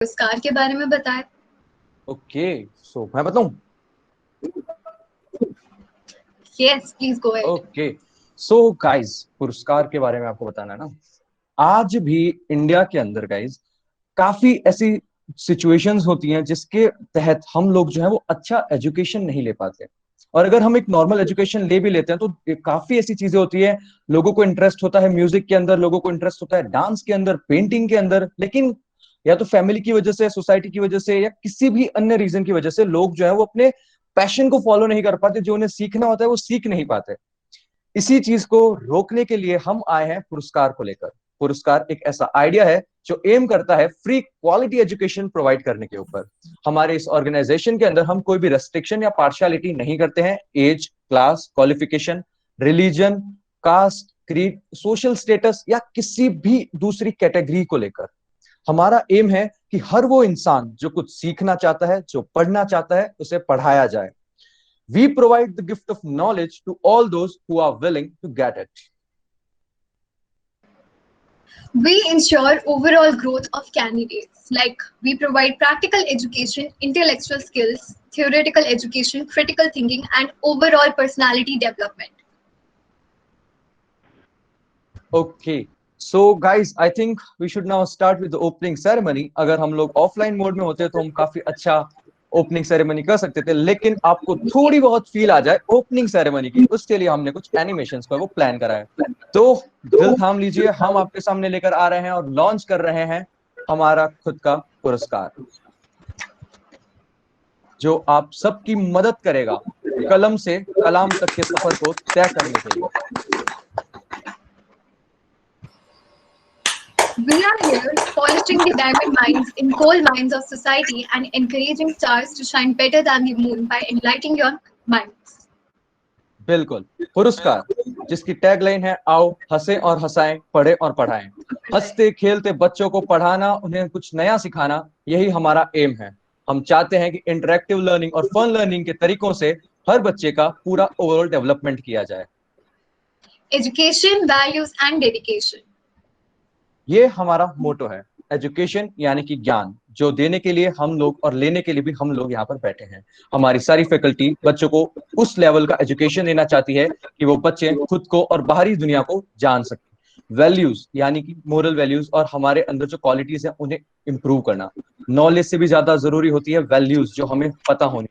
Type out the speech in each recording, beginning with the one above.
पुरस्कार के बारे में बताएं। ओके, सो मैं बताऊं? Yes please go ahead. Okay, so guys, पुरस्कार के बारे में आपको बताना है ना। आज भी इंडिया के अंदर गाइस काफी ऐसी सिचुएशंस होती हैं जिसके तहत हम लोग जो है वो अच्छा एजुकेशन नहीं ले पाते। और अगर हम एक नॉर्मल एजुकेशन ले भी लेते हैं तो काफी ऐसी चीजें होती है। लोगों को इंटरेस्ट होता है म्यूजिक के अंदर, लोगों को इंटरेस्ट होता है डांस के अंदर, पेंटिंग के अंदर, लेकिन या तो फैमिली की वजह से, सोसाइटी की वजह से, या किसी भी अन्य रीजन की वजह से लोग जो है वो अपने पैशन को फॉलो नहीं कर पाते, जो उन्हें सीखना होता है वो सीख नहीं पाते। इसी चीज को रोकने के लिए हम आए हैं पुरस्कार को लेकर। पुरस्कार एक ऐसा आइडिया है जो एम करता है फ्री क्वालिटी एजुकेशन प्रोवाइड करने के ऊपर। हमारे इस ऑर्गेनाइजेशन के अंदर हम कोई भी रेस्ट्रिक्शन या पार्शियलिटी नहीं करते हैं, age, class, qualification, religion, caste, creed, social status या किसी भी दूसरी कैटेगरी को लेकर। हमारा एम है कि हर वो इंसान जो कुछ सीखना चाहता है, जो पढ़ना चाहता है, उसे पढ़ाया जाए। We provide the gift of knowledge to all those who are willing to get it. We ensure overall growth of candidates, like we provide practical education, intellectual skills, theoretical education, critical thinking, and overall personality development. Okay. So guys, I think we should now start with the opening ceremony. अगर हम लोग offline mode में होते तो हम काफी अच्छा opening ceremony कर सकते थे, लेकिन आपको थोड़ी बहुत फील आ जाए ओपनिंग सेरेमनी की, उसके लिए हमने कुछ एनिमेशंस को वो प्लान करा है। तो दिल थाम लीजिए, हम आपके सामने लेकर आ रहे हैं और लॉन्च कर रहे हैं हमारा खुद का पुरस्कार, जो आप सबकी मदद करेगा कलम से कलाम तक के सफर को तय करने के लिए। We are here polishing the diamond mines in coal mines of society and encouraging stars to shine better than the moon by enlightening your minds. बिल्कुल, पुरस्कार जिसकी टैगलाइन है आओ हंसे और हंसाएं, पढ़े और पढ़ाएं। हंसते खेलते बच्चों को पढ़ाना, उन्हें कुछ नया सिखाना, यही हमारा एम है। हम चाहते हैं कि इंटरेक्टिव लर्निंग और फन लर्निंग के तरीकों से हर बच्चे का पूरा ओवरऑल डेवलपमेंट किया जाए। Education, values, and dedication. ये हमारा मोटो है, एजुकेशन यानी कि ज्ञान, जो देने के लिए हम लोग और लेने के लिए भी हम लोग यहाँ पर बैठे हैं। हमारी सारी फैकल्टी बच्चों को उस लेवल का एजुकेशन देना चाहती है कि वो बच्चे खुद को और बाहरी दुनिया को जान सकें। वैल्यूज यानी कि मोरल वैल्यूज और हमारे अंदर जो क्वालिटीज है उन्हें इंप्रूव करना। नॉलेज से भी ज्यादा जरूरी होती है वैल्यूज, जो हमें पता होनी।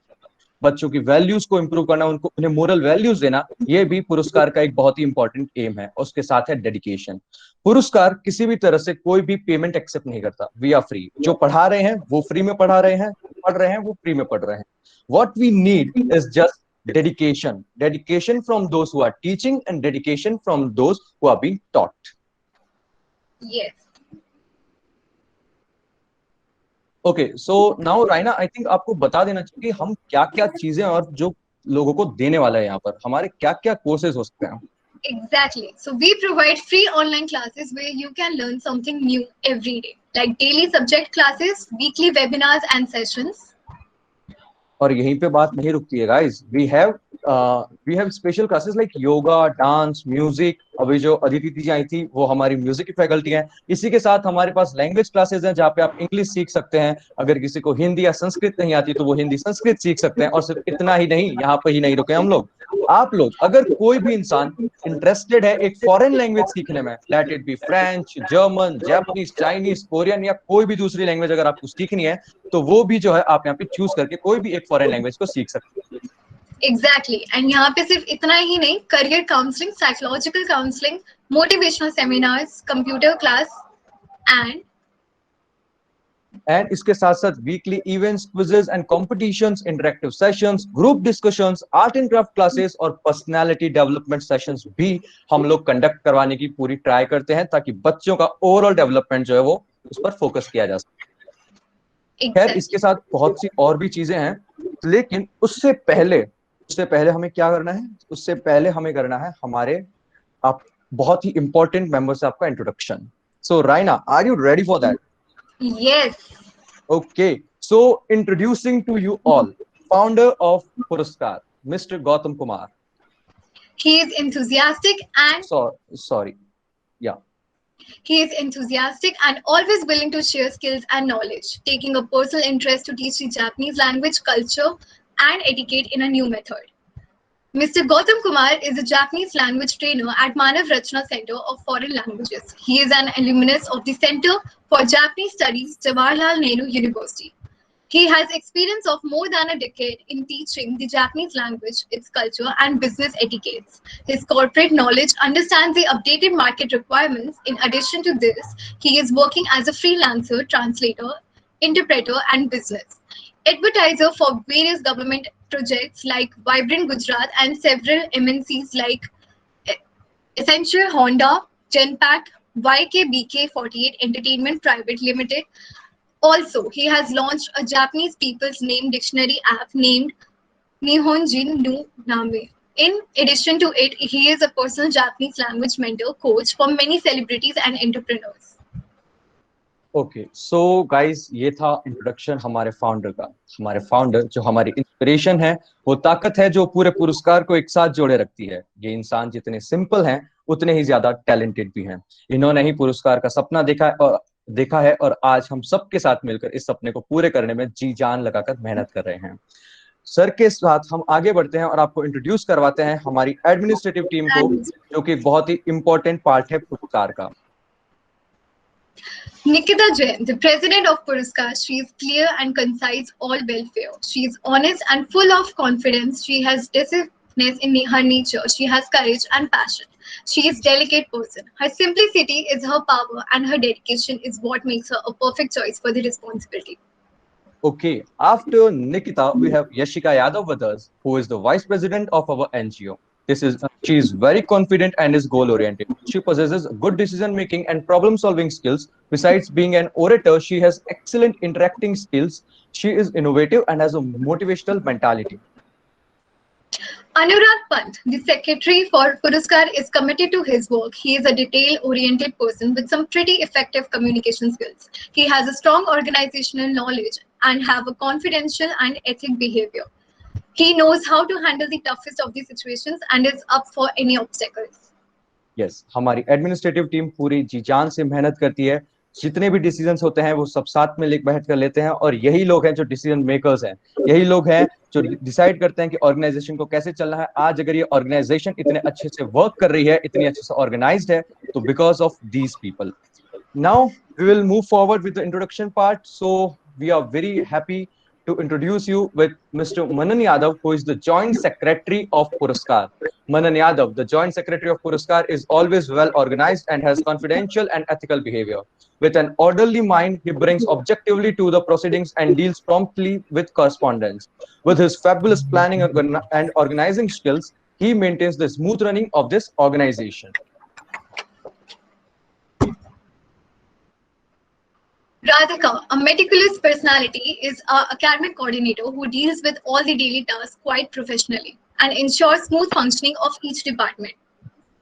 बच्चों की वैल्यूज को इंप्रूव करना, उनको उन्हें मोरल वैल्यूज देना, ये भी पुरस्कार का एक बहुत ही इंपॉर्टेंट एम है। उसके साथ है डेडिकेशन। पुरस्कार किसी भी तरह से कोई भी पेमेंट एक्सेप्ट नहीं करता। We are free. जो पढ़ा रहे हैं वो फ्री में पढ़ा रहे हैं, पढ़ रहे हैं वो फ्री में पढ़ रहे हैं। What we need is just dedication. Dedication from those who are teaching and dedication from those who are being taught. Yes. Okay, so now राइना, I think आपको बता देना चाहिए कि हम क्या क्या चीजें और जो लोगों को देने वाला है, यहाँ पर हमारे क्या क्या कोर्सेज हो सकते हैं। Exactly. So we provide free online classes where you can learn something new every day, like daily subject classes, weekly webinars and sessions. और यहीं पे बात नहीं रुकती है guys. We have special classes like yoga, dance, music. अभी जो अदिति जी आई थी वो हमारी म्यूजिक की फैकल्टी है। इसी के साथ हमारे पास लैंग्वेज क्लासेस हैं जहाँ पे आप इंग्लिश सीख सकते हैं। अगर किसी को हिंदी या संस्कृत नहीं आती तो वो हिंदी संस्कृत सीख सकते हैं। और सिर्फ इतना ही नहीं, यहाँ पे ही नहीं रुके हम लोग। आप लोग, अगर कोई भी इंसान इंटरेस्टेड है एक फॉरेन लैंग्वेज सीखने में, let it be French, German, Japanese, Chinese, Korean या कोई भी दूसरी लैंग्वेज अगर आपको सीखनी है, तो वो भी जो है आप यहाँ पे चूज करके कोई भी एक फॉरेन लैंग्वेज को सीख सकते हैं। Exactly. And यहाँ पे सिर्फ इतना ही नहीं, career counseling, psychological counseling, motivational seminars, computer class, and and इसके साथ साथ weekly events, quizzes and competitions, interactive sessions, group discussions, art and craft classes और पर्सनालिटी डेवलपमेंट सेशंस भी हम लोग कंडक्ट करवाने की पूरी ट्राई करते हैं, ताकि बच्चों का ओवरऑल डेवलपमेंट जो है वो उस पर फोकस किया जा सके। खैर, exactly. इसके साथ बहुत सी और भी चीजें हैं, लेकिन उससे पहले हमें क्या करना है? उससे पहले हमें करना है हमारे आप बहुत ही इंपॉर्टेंट मेंबर से आपका introduction. So Raina, are you ready for that? Yes. Okay, so introducing to you all, founder of Puraskar, Mr. Gautam Kumar. He is enthusiastic and Sorry, yeah. He is enthusiastic and always willing to share skills and knowledge, taking a personal interest to teach the Japanese language, culture, and etiquette in a new method. Mr. Gautam Kumar is a Japanese language trainer at Manav Rachna Center of Foreign Languages. He is an alumnus of the Center for Japanese Studies, Jawaharlal Nehru University. He has experience of more than a decade in teaching the Japanese language, its culture, and business etiquettes. His corporate knowledge understands the updated market requirements. In addition to this, he is working as a freelancer, translator, interpreter, and business advertiser for various government projects like Vibrant Gujarat and several MNCs like Essential Honda, Genpact, YKBK48 Entertainment Private Limited. Also, he has launched a Japanese people's name dictionary app named Nihonjin no Name. In addition to it, he is a personal Japanese language mentor coach for many celebrities and entrepreneurs. Okay so guys, ये था introduction हमारे founder का। हमारे founder जो हमारी inspiration है, वो ताकत है जो पूरे पुरस्कार को एक साथ जोड़े रखती है। ये इंसान जितने सिंपल हैं उतने ही ज्यादा टैलेंटेड भी हैं। इन्होंने ही पुरस्कार का सपना देखा है और आज हम सबके साथ मिलकर इस सपने को पूरे करने में जी जान लगाकर मेहनत कर रहे हैं। सर के साथ हम आगे बढ़ते हैं और आपको इंट्रोड्यूस करवाते हैं हमारी एडमिनिस्ट्रेटिव टीम को, जो कि बहुत ही इंपॉर्टेंट पार्ट है पुरस्कार का। Nikita Jain, the president of Puraskar, she is clear and concise, all welfare. She is honest and full of confidence. She has decisiveness in her nature. She has courage and passion. She is delicate person. Her simplicity is her power, and her dedication is what makes her a perfect choice for the responsibility. Okay, after Nikita, we have Yashika Yadav with us, who is the vice president of our NGO. She is very confident and is goal oriented. She possesses good decision making and problem solving skills. Besides being an orator, she has excellent interacting skills. She is innovative and has a motivational mentality. Anurag Pant, the secretary for Puraskar, is committed to his work. He is a detail-oriented person with some pretty effective communication skills. He has a strong organizational knowledge and have a confidential and ethic behavior. He knows how to handle the toughest of the situations and is up for any obstacles. Yes, हमारी administrative team पूरी जी जान से मेहनत करती है। जितने भी decisions होते हैं वो सब साथ में बैठ कर लेते हैं और यही लोग हैं जो डिसीजन मेकर्स हैं। यही लोग हैं जो डिसाइड करते हैं कि ऑर्गेनाइजेशन को कैसे चलना है। आज अगर ये ऑर्गेनाइजेशन इतने अच्छे से वर्क कर रही है, इतनी अच्छे से ऑर्गेनाइज्ड है, तो because of these people. Now we will move forward with the introduction part. So we are very happy to introduce you with Mr. Manan Yadav, who is the Joint Secretary of Puraskar. Manan Yadav, the Joint Secretary of Puraskar, is always well organized and has confidential and ethical behavior. With an orderly mind, he brings objectively to the proceedings and deals promptly with correspondence. With his fabulous planning and organizing skills, he maintains the smooth running of this organization. Radhika, a meticulous personality, is our academic coordinator who deals with all the daily tasks quite professionally and ensures smooth functioning of each department.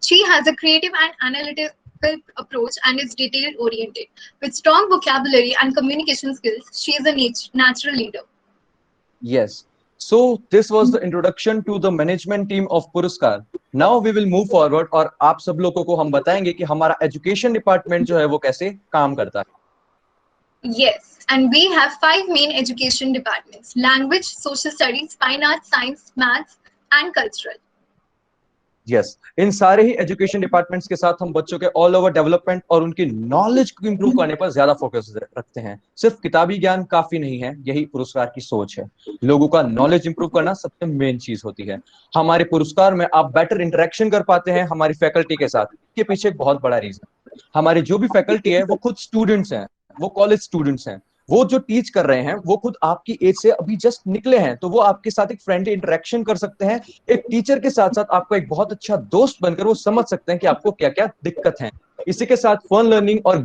She has a creative and analytical approach and is detail-oriented. With strong vocabulary and communication skills, she is a natural leader. Yes. So this was the introduction to the management team of Puraskar. Now we will move forward और आप सब लोगों को हम बताएंगे कि हमारा education department जो है वो कैसे काम करता है। Yes, and we have 5 main education departments: language, social studies, fine arts, science, maths, and cultural. Yes, इन सारे ही एजुकेशन डिपार्टमेंट्स के साथ हम बच्चों के ऑल ओवर डेवलपमेंट और उनकी नॉलेज को इंप्रूव करने पर ज्यादा फोकस रखते हैं। सिर्फ किताबी ज्ञान काफी नहीं है, यही पुरस्कार की सोच है। लोगों का नॉलेज इंप्रूव करना सबसे मेन चीज होती है। हमारे पुरस्कार में आप बेटर इंटरेक्शन कर पाते हैं हमारी फैकल्टी के साथ। इसके पीछे एक बहुत बड़ा रीजन, हमारी जो भी फैकल्टी है वो खुद स्टूडेंट्स हैं, वो कॉलेज स्टूडेंट्स हैं। वो जो टीच कर रहे हैं वो खुद आपकी एज से अभी जस्ट निकले हैं, तो वो आपके साथ एक फ्रेंडली इंटरेक्शन कर सकते हैं। एक टीचर के साथ साथ आपको एक बहुत अच्छा दोस्त बनकर वो समझ सकते हैं कि आपको क्या क्या दिक्कत है। इसी के साथ फन लर्निंग और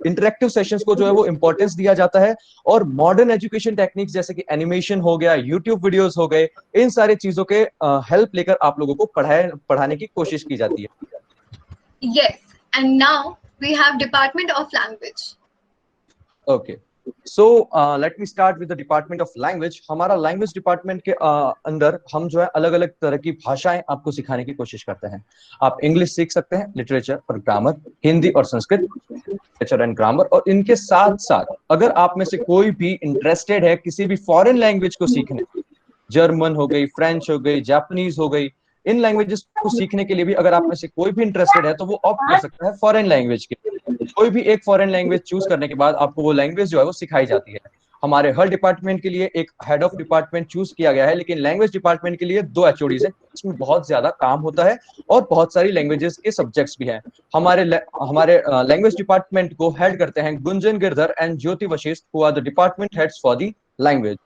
इंटरेक्टिव सेशंस को जो है वो इंपॉर्टेंस दिया जाता है और मॉडर्न एजुकेशन टेक्निक्स जैसे कि एनिमेशन हो गया, यूट्यूब वीडियोस हो गए, इन सारी चीजों के हेल्प लेकर आप लोगों को पढ़ाने की कोशिश की जाती है। Yes, and now we have Department of Language. Okay. So let me start with the department of language. हमारा लैंग्वेज डिपार्टमेंट के अंदर हम जो है अलग अलग तरह की भाषाएं आपको सिखाने की कोशिश करते हैं। आप इंग्लिश सीख सकते हैं, लिटरेचर और ग्रामर, हिंदी और संस्कृत, लिटरेचर एंड ग्रामर, और इनके साथ साथ अगर आप में से कोई भी इंटरेस्टेड है किसी भी फॉरेन लैंग्वेज को सीखने, जर्मन हो गई, फ्रेंच हो गई, जापानीज हो गई, इन लैंग्वेजेस को सीखने के लिए भी अगर आप में से कोई भी इंटरेस्टेड है तो वो ऑप्ट कर सकता है फॉरेन लैंग्वेज के। कोई भी एक फॉरेन लैंग्वेज चूज करने के बाद आपको वो लैंग्वेज जो है वो सिखाई जाती है। हमारे हर डिपार्टमेंट के लिए एक हेड ऑफ डिपार्टमेंट चूज किया गया है, लेकिन लैंग्वेज डिपार्टमेंट के लिए 2 HODs है। इसमें बहुत ज्यादा काम होता है और बहुत सारी लैंग्वेजेस के सब्जेक्ट्स भी हैं। हमारे लैंग्वेज डिपार्टमेंट को हेड करते हैं Gunjan Girdhar and Jyoti Vashisht, who are the department heads for the language.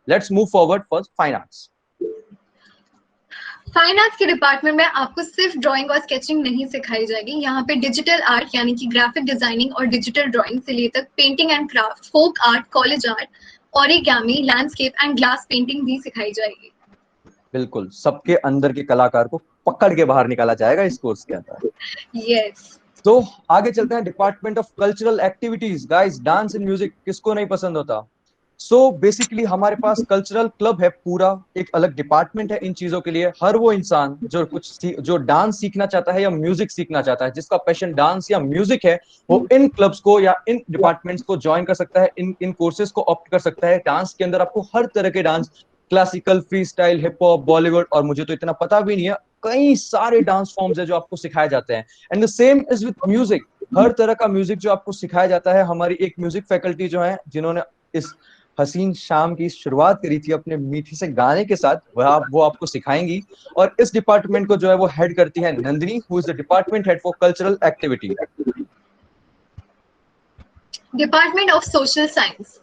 Let's move forward for fine arts. Fine arts के डिपार्टमेंट में आपको सिर्फ ड्राइंग और स्केचिंग नहीं सिखाई जाएगी। यहाँ पे डिजिटल आर्ट यानी कि ग्राफिक डिजाइनिंग और डिजिटल ड्राइंग से लेकर painting and craft, folk art, college art, origami, landscape and glass painting भी सिखाई जाएगी। बिल्कुल, सबके अंदर के कलाकार को पकड़ के बाहर निकाला जाएगा इस कोर्स के अंदर। यस। तो आगे चलते हैं department of cultural activities. Guys, dance and music किसको नहीं पसंद होता। सो बेसिकली हमारे पास कल्चरल क्लब है, पूरा एक अलग डिपार्टमेंट है इन चीजों के लिए। हर वो इंसान जो डांस सीखना चाहता है या म्यूजिक सीखना चाहता है, जिसका पैशन डांस या म्यूजिक है, वो इन क्लब्स को या इन डिपार्टमेंट्स को ज्वाइन कर सकता है, इन कोर्सेज को ऑप्ट कर सकता है। डांस के अंदर आपको हर तरह के dance, classical, free style, hip hop, Bollywood, और मुझे तो इतना पता भी नहीं है, कई सारे डांस फॉर्म्स है जो आपको सिखाए जाते हैं। And the same is with music. हर तरह का म्यूजिक जो आपको सिखाया जाता है। हमारी एक म्यूजिक फैकल्टी जो है, जिन्होंने इस हसीन शाम की शुरुआत करी थी अपने मीठी से गाने के साथ, वो आपको सिखाएंगी। और इस डिपार्टमेंट को जो है वो हेड करती है Nandini, who is the department head for cultural activity. Department of social science,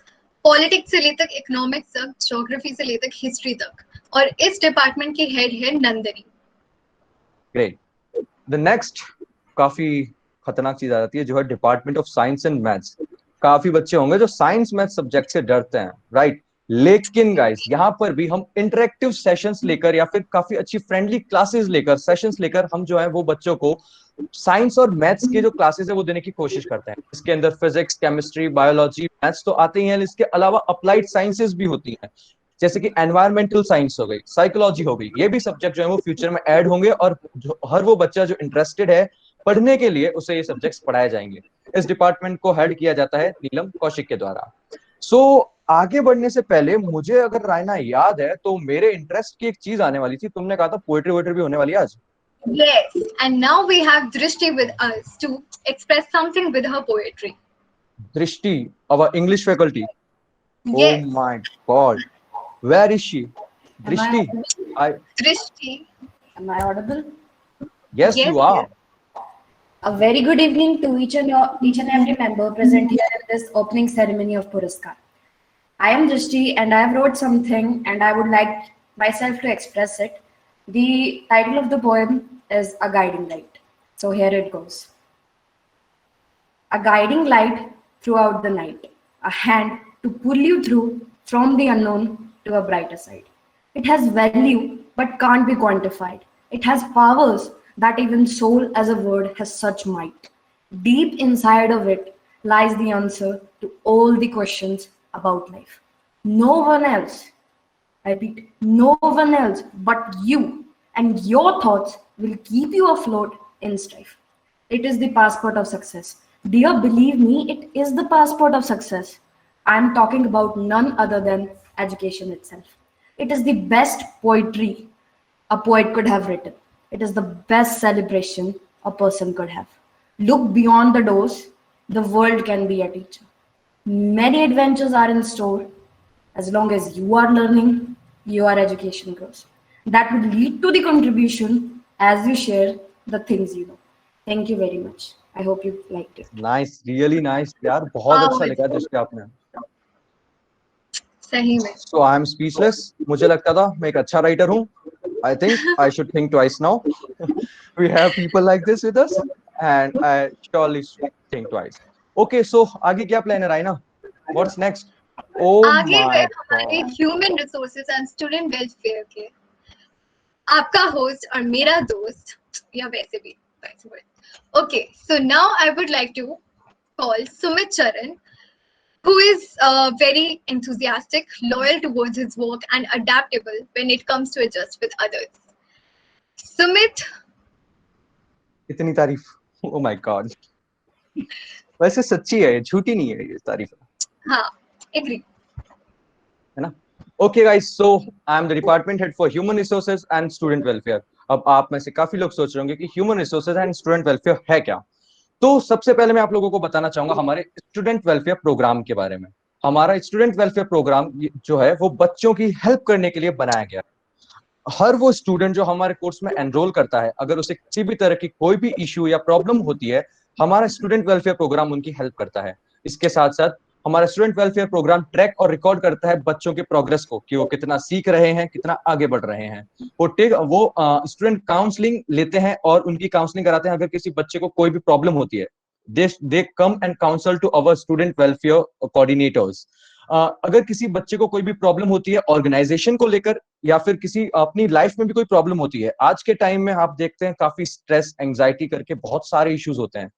politics से लेकर इकोनॉमिक्स तक, ज्योग्राफी से लेकर हिस्ट्री तक, और इस डिपार्टमेंट की हेड है नंदिनी। ग्रेट। द नेक्स्ट काफी खतरनाक चीज आ जाती है, जो है department of science and maths. काफी बच्चे होंगे जो साइंस मैथ सब्जेक्ट से डरते हैं, राइट? लेकिन गाइस, यहाँ पर भी हम इंटरेक्टिव सेशंस लेकर या फिर काफी अच्छी फ्रेंडली क्लासेस लेकर, सेशंस लेकर, हम जो है वो बच्चों को साइंस और मैथ्स के जो क्लासेस है वो देने की कोशिश करते हैं। इसके अंदर फिजिक्स, केमिस्ट्री, बायोलॉजी, मैथ्स तो आते ही हैं, इसके अलावा अप्लाइड साइंसेस भी होती हैं, जैसे कि एनवायरमेंटल साइंस हो गई, साइकोलॉजी हो गई। ये भी सब्जेक्ट जो है वो फ्यूचर में ऐड होंगे, और हर वो बच्चा जो इंटरेस्टेड है पढ़ने के लिए, उसे ये सब्जेक्ट्स पढ़ाए जाएंगे। इस डिपार्टमेंट को हेड किया जाता है नीलम कौशिक के द्वारा। सो आगे बढ़ने से पहले, मुझे अगर रायना याद है तो मेरे इंटरेस्ट की एक चीज आने वाली थी। तुमने कहा था पोएट्री वोएट्री भी होने वाली है आज। Yes, and now we have Drishti with us to express something with her poetry. Drishti, our English faculty. Oh Yes, my God, where is she? Am I Drishti, audible? I, Drishti. Am I audible? Yes Yes, you are. yes. A very good evening to each and every member present here at this opening ceremony of Puraskar. I am Drishti and I have wrote something and I would like myself to express it. The title of the poem is A Guiding Light. So here it goes. A guiding light throughout the night, a hand to pull you through from the unknown to a brighter side. It has value but can't be quantified. It has powers that even soul as a word has such might. Deep inside of it lies the answer to all the questions about life. No one else, I repeat, no one else but you and your thoughts will keep you afloat in strife. It is the passport of success. Dear, believe me, it is the passport of success. I am talking about none other than education itself. It is the best poetry a poet could have written. It is the best celebration a person could have. Look beyond the doors, the world can be a teacher. Many adventures are in store. As long as you are learning, your education grows. That would lead to the contribution as you share the things you know. Thank you very much. I hope you liked it. Nice, really nice यार, बहुत Wow, अच्छा लिखा दृष्टि आपने। सही में। सो I am speechless. मुझे लगता था मैं एक अच्छा राइटर हूँ। I think I should think twice now. We have people like this with us, and I surely should think twice. Okay, so आगे क्या प्लान है राइना? What's next? Oh आगे my है हमारे God. Human resources and student welfare के आपका host और मेरा दोस्त, या वैसे भी okay, so now I would like to call Sumit Charan who is very enthusiastic, loyal towards his work, and adaptable when it comes to adjust with others. Sumit, इतनी तारीफ, ओ माय गॉड। वैसे सच्ची है, झूठी नहीं है ये तारीफ, हाँ, agree. है ना? Okay guys, so I am the department head for human resources and student welfare. अब आप में से काफी लोग सोच रहे होंगे कि human resources and student welfare है क्या। तो सबसे पहले मैं आप लोगों को बताना चाहूंगा हमारे स्टूडेंट वेलफेयर प्रोग्राम के बारे में। हमारा स्टूडेंट वेलफेयर प्रोग्राम जो है वो बच्चों की हेल्प करने के लिए बनाया गया है। हर वो स्टूडेंट जो हमारे कोर्स में एनरोल करता है, अगर उसे किसी भी तरह की कोई भी इश्यू या प्रॉब्लम होती है, हमारा स्टूडेंट वेलफेयर प्रोग्राम उनकी हेल्प करता है। इसके साथ साथ हमारा स्टूडेंट वेलफेयर प्रोग्राम ट्रैक और रिकॉर्ड करता है बच्चों के प्रोग्रेस को, कि वो कितना सीख रहे हैं, कितना आगे बढ़ रहे हैं। वो स्टूडेंट काउंसलिंग लेते हैं और उनकी काउंसलिंग कराते हैं। अगर किसी बच्चे को कोई भी प्रॉब्लम होती है, they come and counsel to our student welfare coordinators. अगर किसी बच्चे को कोई भी प्रॉब्लम होती है ऑर्गेनाइजेशन को लेकर, या फिर किसी अपनी लाइफ में भी कोई प्रॉब्लम होती है, आज के टाइम में आप देखते हैं काफी स्ट्रेस, एंजाइटी करके बहुत सारे इश्यूज होते हैं।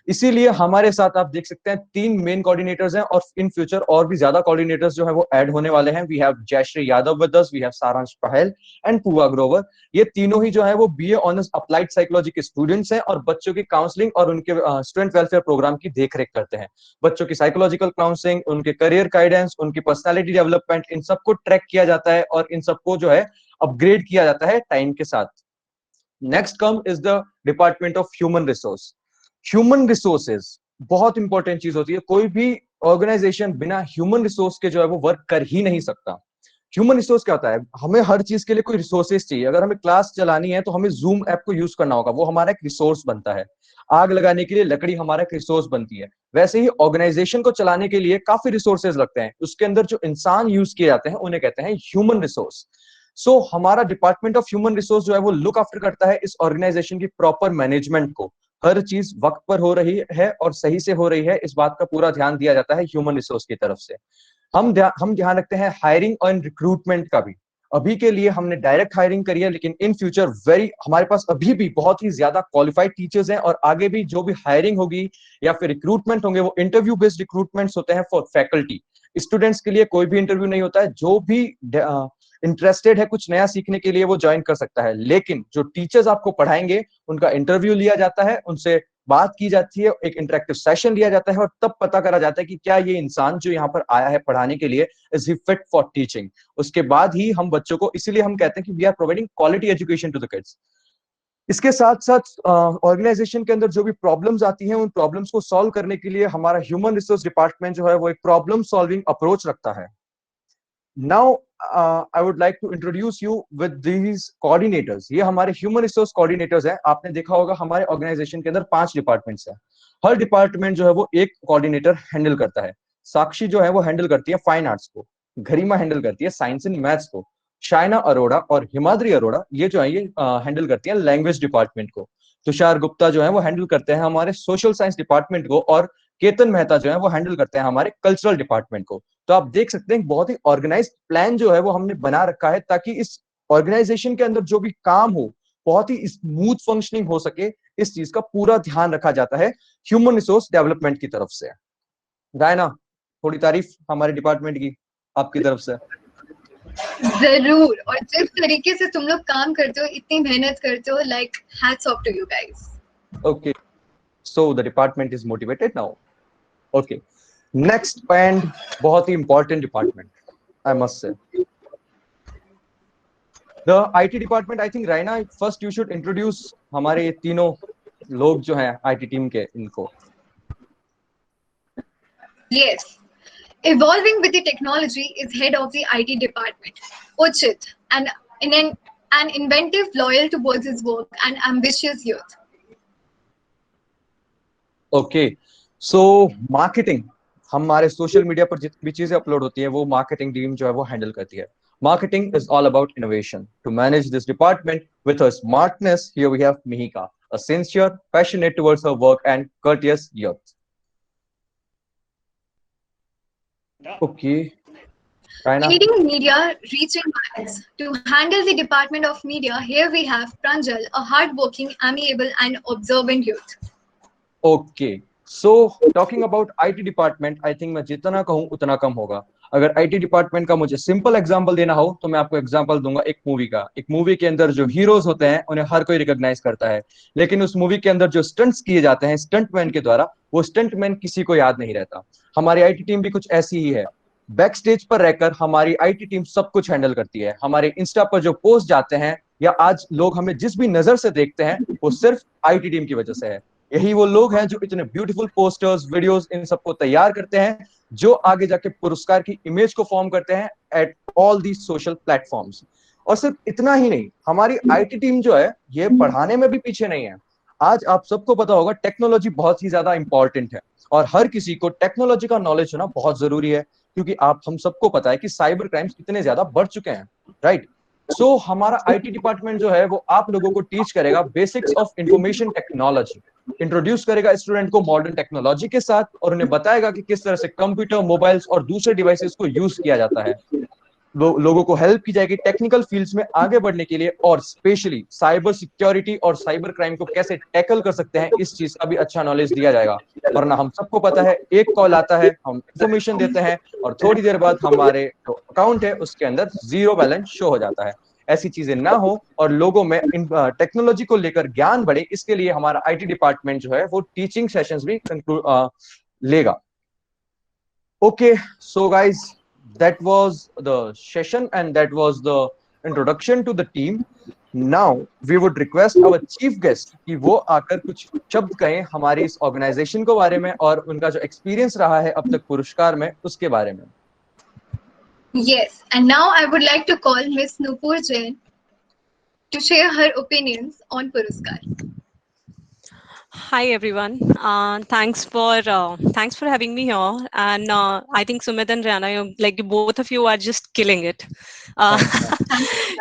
इसीलिए हमारे साथ आप देख सकते हैं 3 मेन कोऑर्डिनेटर्स हैं, और इन फ्यूचर और भी ज्यादा कोऑर्डिनेटर्स जो है वो ऐड होने वाले हैं। We have Jayshree Yadav with us, we have Saransh Pahal and पूवा ग्रोवर। ये तीनों ही जो है वो बीए ऑनर्स अप्लाइड साइकोलॉजी के स्टूडेंट्स हैं, और बच्चों की काउंसलिंग और उनके स्टूडेंट वेलफेयर प्रोग्राम की देखरेख करते हैं। बच्चों की साइकोलॉजिकल काउंसलिंग, उनके करियर गाइडेंस, उनकी पर्सनैलिटी डेवलपमेंट, इन सबको ट्रैक किया जाता है और इन सबको जो है अपग्रेड किया जाता है टाइम के साथ। Next come is the department of human resource. Human resources बहुत इंपॉर्टेंट चीज होती है। कोई भी ऑर्गेनाइजेशन बिना ह्यूमन रिसोर्स के जो है वो वर्क कर ही नहीं सकता। ह्यूमन रिसोर्स क्या होता है? हमें हर चीज के लिए कोई रिसोर्सेज चाहिए। अगर हमें क्लास चलानी है तो हमें जूम ऐप को यूज करना होगा, वो हमारा एक रिसोर्स बनता है। आग लगाने के लिए लकड़ी हमारा एक रिसोर्स बनती है। वैसे ही ऑर्गेनाइजेशन को चलाने के लिए काफी रिसोर्सेज लगते हैं। उसके अंदर जो इंसान यूज किए जाते हैं उन्हें कहते हैं ह्यूमन रिसोर्स। सो हमारा डिपार्टमेंट ऑफ ह्यूमन रिसोर्स जो है वो लुक आफ्टर करता है इस ऑर्गेनाइजेशन की प्रॉपर मैनेजमेंट को। हर चीज वक्त पर हो रही है और सही से हो रही है, इस बात का पूरा ध्यान दिया जाता है ह्यूमन रिसोर्स की तरफ से। हम ध्यान रखते हैं हायरिंग और रिक्रूटमेंट का भी। अभी के लिए हमने डायरेक्ट हायरिंग करी है, लेकिन इन फ्यूचर हमारे पास अभी भी बहुत ही ज्यादा क्वालिफाइड टीचर्स हैं, और आगे भी जो भी हायरिंग होगी या फिर रिक्रूटमेंट होंगे वो इंटरव्यू बेस्ड रिक्रूटमेंट्स होते हैं फॉर फैकल्टी। स्टूडेंट्स के लिए कोई भी इंटरव्यू नहीं होता है। जो भी इंटरेस्टेड है कुछ नया सीखने के लिए वो ज्वाइन कर सकता है, लेकिन जो टीचर्स आपको पढ़ाएंगे उनका इंटरव्यू लिया जाता है, उनसे बात की जाती है, एक इंटरेक्टिव सेशन लिया जाता है, और तब पता करा जाता है कि क्या ये इंसान जो यहाँ पर आया है पढ़ाने के लिए is he fit for teaching. उसके बाद ही हम बच्चों को, इसीलिए हम कहते हैं कि we are providing quality education to the kids. इसके साथ साथ ऑर्गेनाइजेशन के अंदर जो भी प्रॉब्लम्स आती हैं उन प्रॉब्लम्स को सॉल्व करने के लिए हमारा ह्यूमन रिसोर्स डिपार्टमेंट जो है वो एक प्रॉब्लम सॉल्विंग अप्रोच रखता है। Now I would like to introduce you with these coordinators. ये हमारे human resource coordinators हैं। आपने देखा होगा हमारे ऑर्गेनाइजेशन के अंदर 5 डिपार्टमेंट्स हैं। हर डिपार्टमेंट जो है वो एक कोऑर्डिनेटर हैंडल करता है। साक्षी जो है वो हैंडल करती है फाइन आर्ट्स को, गरिमा हैंडल करती है साइंस एंड मैथ्स को, शाइना अरोड़ा और हिमाद्री अरोड़ा ये जो है ये हैंडल करती है लैंग्वेज डिपार्टमेंट को, तुषार गुप्ता जो है वो हैंडल करते हैं हमारे सोशल साइंस डिपार्टमेंट को, और केतन मेहता जो है वो हैंडल करते हैं हमारे कल्चरल डिपार्टमेंट को। तो आप देख सकते हैं बहुत ही ऑर्गेनाइज्ड प्लान जो है वो हमने बना रखा है, ताकि इस ऑर्गेनाइजेशन के अंदर जो भी काम हो बहुत ही स्मूथ फंक्शनिंग हो सके। इस चीज का पूरा ध्यान रखा जाता है ह्यूमन रिसोर्स डेवलपमेंट की तरफ से। रायना, थोड़ी तारीफ हमारे डिपार्टमेंट की आपकी तरफ से। जरूर, और जिस तरीके से तुम लोग काम करते हो, इतनी मेहनत करते हो, like hats off to you guys. Okay, so the department is motivated now. Okay, next and बहुत ही important department I must say, the IT department. I think Raina first you should introduce हमारे ये तीनों लोग जो हैं आईटी टीम के, इनको। Yes. Evolving with the technology is head of the IT department. Uchit, an inventive, loyal towards his work, and ambitious youth. Okay, so marketing, हमारे social media पर जितनी भी चीजें अपलोड होती है वो मार्केटिंग टीम जो है वो हैंडल करती है। Marketing is all about innovation. To manage this department with her smartness, here we have Mihika, a sincere, passionate towards her work and courteous youth. Okay. Raina. Leading media, reaching minds. To handle the department of media, here we have Pranjal, a hardworking, amiable, and observant youth. Okay. So talking about IT department, I think मैं जितना कहूँ उतना कम होगा। अगर IT department का मुझे simple example देना हो तो मैं आपको एग्जांपल दूंगा एक मूवी का। एक मूवी के अंदर जो हीरोज होते हैं उन्हें हर कोई रिकॉग्नाइज करता है, लेकिन उस मूवी के अंदर जो स्टंट्स किए जाते हैं स्टंटमैन के द्वारा, वो स्टंटमैन किसी को याद नहीं रहता। हमारी आईटी टीम भी कुछ ऐसी ही है। बैक स्टेज पर रहकर हमारी आईटी टीम सब कुछ हैंडल करती है। हमारे इंस्टा पर जो पोस्ट जाते हैं या आज लोग हमें जिस भी नजर से देखते हैं वो सिर्फ आईटी टीम की वजह से है। यही वो लोग हैं जो इतने ब्यूटीफुल पोस्टर्स, वीडियोस इन सबको तैयार करते हैं, जो आगे जाके पुरस्कार की इमेज को फॉर्म करते हैं at all the social platforms. और सिर्फ इतना ही नहीं, हमारी आईटी टीम जो है ये पढ़ाने में भी पीछे नहीं है। आज आप सबको पता होगा टेक्नोलॉजी बहुत ही ज्यादा इंपॉर्टेंट है और हर किसी को टेक्नोलॉजी का नॉलेज होना बहुत जरूरी है, क्योंकि आप हम सबको पता है कि साइबर क्राइम्स कितने ज्यादा बढ़ चुके हैं, राइट। सो हमारा आईटी डिपार्टमेंट जो है वो आप लोगों को टीच करेगा basics of information technology, introduce करेगा स्टूडेंट को मॉडर्न टेक्नोलॉजी के साथ और उन्हें बताएगा कि किस तरह से कंप्यूटर, मोबाइल्स और दूसरे डिवाइसेस को यूज किया जाता है। लोगों को हेल्प की जाएगी टेक्निकल फील्ड्स में आगे बढ़ने के लिए, और स्पेशली साइबर सिक्योरिटी और साइबर क्राइम को कैसे टैकल कर सकते हैं इस चीज का भी अच्छा नॉलेज दिया जाएगा। वरना हम सबको पता है एक कॉल आता है, हम इंफॉर्मेशन देते हैं और थोड़ी देर बाद हमारे जो अकाउंट है उसके अंदर जीरो बैलेंस शो हो जाता है। ऐसी चीजें ना हो और लोगों में टेक्नोलॉजी को लेकर ज्ञान बढ़े, इसके लिए हमारा आईटी डिपार्टमेंट जो है वो टीचिंग सेशंस भी लेगा। Okay, so guys, that was the session and that was the introduction to the team. Now we would request our chief guest कि वो आकर कुछ शब्द कहें हमारी इस ऑर्गेनाइजेशन के बारे में और उनका जो एक्सपीरियंस रहा है अब तक पुरस्कार में उसके बारे में। Yes, and now I would like to call Miss Nupur Jain to share her opinions on Puruskar. Hi everyone. Thanks for having me here. And I think Sumit and Rihanna, like both of you are just killing it.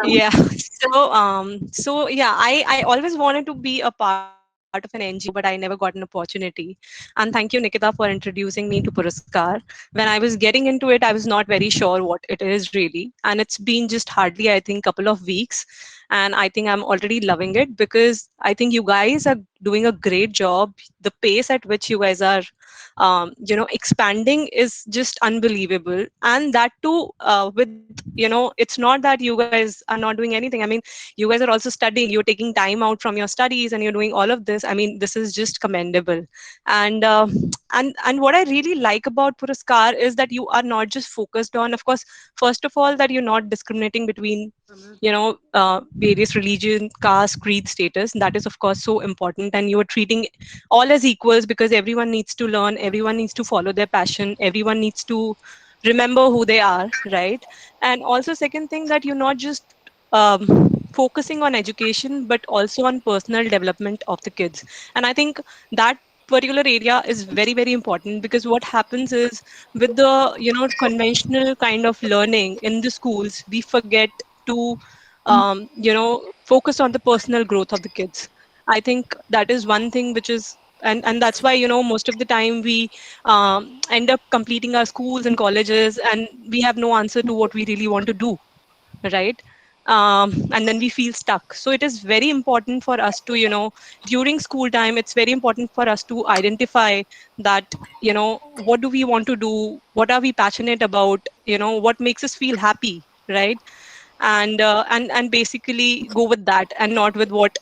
Yeah. So yeah, I always wanted to be a part of an NGO, but I never got an opportunity. And thank you, Nikita, for introducing me to Puruskar. When I was getting into it, I was not very sure what it is really, and it's been just hardly, I think, couple of weeks. And I think I'm already loving it because I think you guys are doing a great job. The pace at which you guys are expanding is just unbelievable. And that too with it's not that you guys are not doing anything. I mean, you guys are also studying, you're taking time out from your studies and you're doing all of this. I mean, this is just commendable. And and what I really like about Puruskar is that you are not just focused on, of course, first of all, that you're not discriminating between various religion, caste, creed, status. That is of course so important, and you are treating all as equals because everyone needs to learn, everyone needs to follow their passion, everyone needs to remember who they are, right? And also second thing, that you're not just focusing on education but also on personal development of the kids. And I think that particular area is very, very important, because what happens is with the conventional kind of learning in the schools, we forget to focus on the personal growth of the kids. I think that is one thing which is, and that's why most of the time we end up completing our schools and colleges and we have no answer to what we really want to do, right? And then we feel stuck. So it is very important for us to during school time, it's very important for us to identify that what do we want to do, what are we passionate about, what makes us feel happy, right? And basically go with that and not with what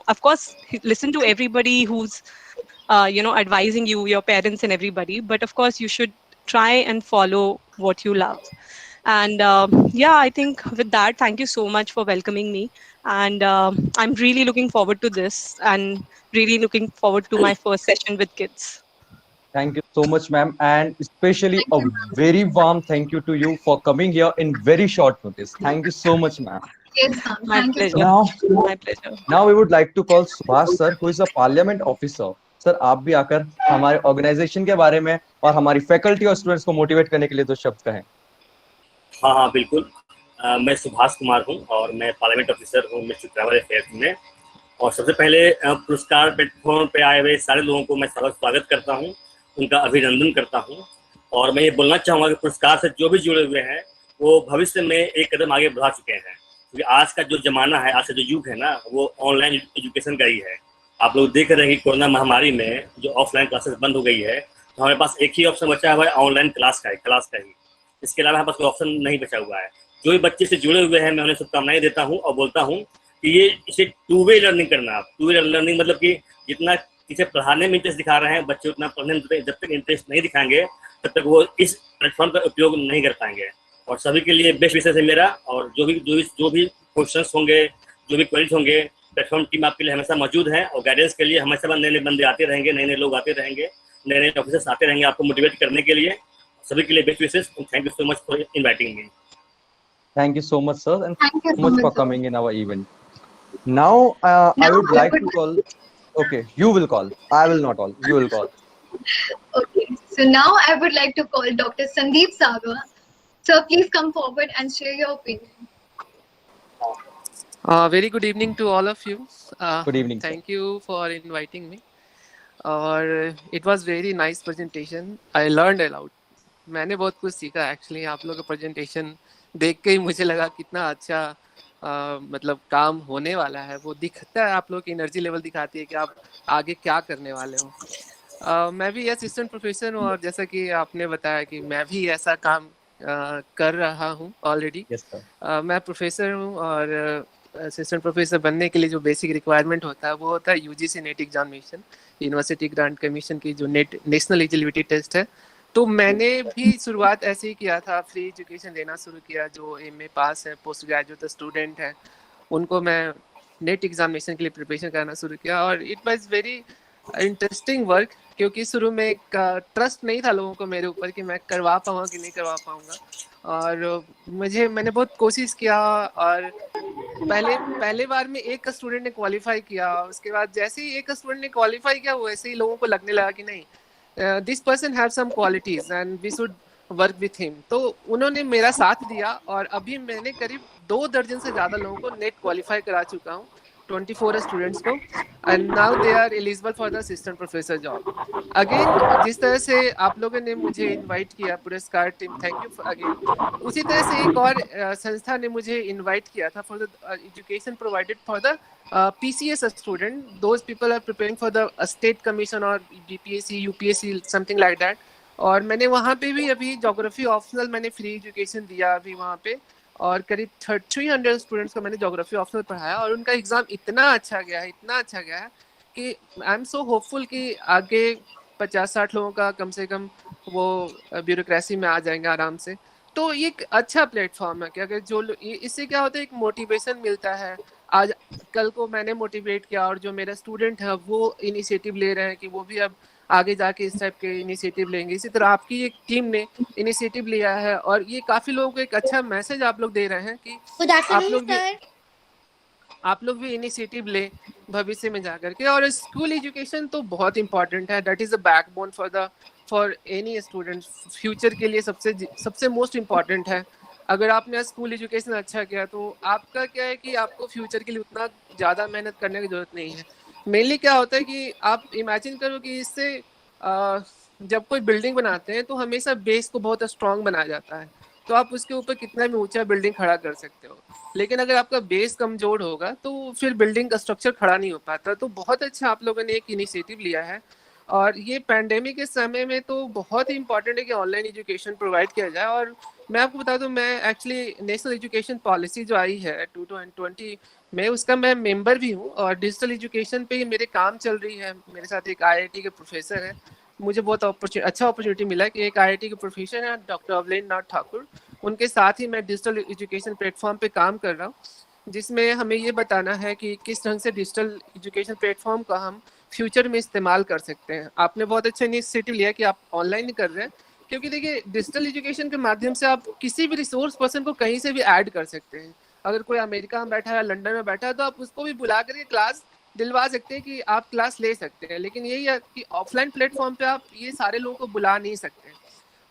of course listen to everybody who's advising you, your parents and everybody, but of course you should try and follow what you love. And yeah, I think with that, thank you so much for welcoming me. And I'm really looking forward to this and really looking forward to my first session with kids. Thank you so much, ma'am, and especially a very warm thank you to you for coming here in very short notice. Thank you so much, ma'am. Yes, ma'am. My Thank you. pleasure. My pleasure. Now we would like to call Subhash sir, who is a parliament officer. Sir आप भी आकर हमारे organisation के बारे में और हमारी faculty और स्टूडेंट्स को मोटिवेट करने के लिए दो शब्द कहें। हाँ बिल्कुल। मैं सुभाष कुमार हूँ और मैं पार्लियामेंट ऑफिसर हूँ मिनिस्ट्री ट्रैवल अफेयर्स में। और सबसे पहले पुरस्कार प्लेटफॉर्म पे आए हुए सारे लोगों को मैं स्वागत करता हूँ, उनका अभिनंदन करता हूँ। और मैं ये बोलना चाहूँगा कि पुरस्कार से जो भी जुड़े हुए हैं वो भविष्य में एक कदम आगे बढ़ा चुके हैं, क्योंकि आज का जो जमाना है, आज का जो युग है ना, वो ऑनलाइन एजुकेशन का ही है। आप लोग देख रहे हैं कि कोरोना महामारी में जो ऑफलाइन क्लासेस बंद हो गई है, तो हमारे पास एक ही ऑप्शन बचा हुआ है, ऑनलाइन क्लास का ही। इसके अलावा हमारे पास कोई ऑप्शन नहीं बचा हुआ है। जो भी बच्चे से जुड़े हुए हैं, मैं उन्हें शुभकामनाएं देता हूँ और बोलता हूँ कि ये इसे टू वे लर्निंग करना। आप टू वे लर्निंग मतलब कि जितना टीचर पढ़ाने में इंटरेस्ट दिखा रहे हैं, बच्चे उतना पढ़ने में जब तक इंटरेस्ट नहीं दिखाएंगे तब तक वो इस प्लेटफॉर्म का उपयोग नहीं कर पाएंगे। और सभी के लिए बेस्ट विशेष है मेरा, और जो भी क्वेश्चंस होंगे, जो भी क्वेरीज होंगे, प्लेटफॉर्म टीम आपके लिए हमेशा मौजूद है। और गाइडेंस के लिए हमेशा नए बंदे आते रहेंगे, नए लोग आते रहेंगे, नए ऑफिसर्स आते रहेंगे आपको मोटिवेट करने के लिए। सभी के लिए बेस्ट विशेष। Thank you so much for inviting me. Thank you so much, sir, and Thank you so so much much, for sir. coming in our event. Now, I would like to call. Okay, you will call. I will not call. You will call. Okay, so now I would like to call Dr. Sandeep Sagar. Sir, please come forward and share your opinion. Very good evening to all of you. Good evening, sir. Thank you for inviting me. और it was very nice presentation. I learned a lot. मैंने बहुत कुछ सीखा actually. आप लोगों का presentation देख के ही मुझे लगा कितना अच्छा मतलब काम होने वाला है। वो दिखता है, आप लोग की एनर्जी लेवल दिखाती है कि आप आगे क्या करने वाले हो। मैं भी असिस्टेंट प्रोफेसर हूँ, और जैसा कि आपने बताया कि मैं भी ऐसा काम कर रहा हूँ ऑलरेडी। Yes, sir. मैं प्रोफेसर हूँ, और असिस्टेंट प्रोफेसर बनने के लिए जो बेसिक रिक्वायरमेंट होता है वो होता है UGC net examination, university grant commission की जो नेशनल एलिजिबिलिटी टेस्ट है। तो मैंने भी शुरुआत ऐसे ही किया था, फ्री एजुकेशन लेना शुरू किया। जो एमए पास है, पोस्ट ग्रेजुएट स्टूडेंट हैं, उनको मैं नेट एग्जामिनेशन के लिए प्रिपरेशन करना शुरू किया। और it was very interesting work, क्योंकि शुरू में एक ट्रस्ट नहीं था लोगों को मेरे ऊपर कि मैं करवा पाऊँगा कि नहीं करवा पाऊँगा। और मैंने बहुत कोशिश किया, और पहले बार में एक स्टूडेंट ने क्वालिफाई किया। उसके बाद जैसे ही एक स्टूडेंट ने क्वालिफाई किया, वैसे ही लोगों को लगने लगा कि नहीं, this person have some qualities and we should work with him. तो उन्होंने मेरा साथ दिया, और अभी मैंने करीब 2 दर्जन से ज़्यादा लोगों को नेट क्वालिफाई करा चुका हूँ, 24 स्टूडेंट्स को, and now they are eligible for the assistant professor job. Again, जिस तरह से आप लोगों ने मुझे इनवाइट किया, पुरस्कार टीम, थैंक यू अगेन। उसी तरह से एक और संस्था ने मुझे इनवाइट किया था for the education provided for the PCS student. Those people are preparing for the state commission or BPSC, UPSC, something like that. और मैंने वहाँ पे भी अभी ज्योग्राफी ऑप्शनल मैंने फ्री एजुकेशन दिया अभी वहाँ पे, और करीब 300 स्टूडेंट्स को मैंने ज्योग्राफी ऑप्शनल पढ़ाया। और उनका एग्ज़ाम इतना अच्छा गया है कि आई एम सो होपफुल कि आगे 50-60 लोगों का कम से कम वो ब्यूरोक्रेसी में आ जाएंगे आराम से। तो ये एक अच्छा प्लेटफॉर्म है कि अगर जो इससे क्या होता है, एक मोटिवेशन मिलता है। आज कल को मैंने मोटिवेट किया, और जो मेरा स्टूडेंट है वो इनिशिएटिव ले रहे हैं कि वो भी अब आगे जाके इस टाइप के इनिशिएटिव लेंगे। इसी तरह आपकी एक टीम ने इनिशिएटिव लिया है, और ये काफ़ी लोगों को एक अच्छा मैसेज आप लोग दे रहे हैं कि आप लोग भी इनिशिएटिव ले भविष्य में जाकर के। और स्कूल एजुकेशन तो बहुत इंपॉर्टेंट है, that is a backbone for any student. Future के लिए सबसे मोस्ट इम्पॉर्टेंट है। अगर आपने स्कूल एजुकेशन अच्छा किया, तो आपका क्या है कि आपको फ्यूचर के लिए उतना ज़्यादा मेहनत करने की ज़रूरत नहीं है। मेनली क्या होता है कि आप इमेजिन करो कि इससे जब कोई बिल्डिंग बनाते हैं तो हमेशा बेस को बहुत स्ट्रॉन्ग बनाया जाता है, तो आप उसके ऊपर कितना भी ऊंचा बिल्डिंग खड़ा कर सकते हो। लेकिन अगर आपका बेस कमजोर होगा तो फिर बिल्डिंग का स्ट्रक्चर खड़ा नहीं हो पाता। तो बहुत अच्छा आप लोगों ने एक इनिशिएटिव लिया है, और ये पैंडेमिक के समय में तो बहुत ही इंपॉर्टेंट है कि ऑनलाइन एजुकेशन प्रोवाइड किया जाए। और मैं आपको बता दूं, मैं एक्चुअली नेशनल एजुकेशन पॉलिसी जो आई है 2020 में, उसका मैं मेंबर भी हूँ, और डिजिटल एजुकेशन पे ही मेरे काम चल रही है। मेरे साथ एक IIT के प्रोफेसर है, मुझे बहुत अच्छा अपॉर्चुनिटी मिला कि एक IIT के प्रोफेसर है डॉक्टर अवलेन नाथ ठाकुर, उनके साथ ही मैं डिजिटल एजुकेशन प्लेटफॉर्म पे काम कर रहा हूँ, जिसमें हमें ये बताना है कि किस ढंग से डिजिटल एजुकेशन प्लेटफॉर्म का हम फ्यूचर में इस्तेमाल कर सकते हैं। आपने बहुत अच्छा इनिशिएटिव लिया कि आप ऑनलाइन कर रहे हैं, क्योंकि देखिए डिजिटल एजुकेशन के माध्यम से आप किसी भी रिसोर्स पर्सन को कहीं से भी ऐड कर सकते हैं। अगर कोई अमेरिका में बैठा है, लंदन में बैठा है, तो आप उसको भी बुला करके क्लास दिलवा सकते हैं कि आप क्लास ले सकते हैं। लेकिन यही है कि ऑफलाइन प्लेटफॉर्म पे आप ये सारे लोगों को बुला नहीं सकते।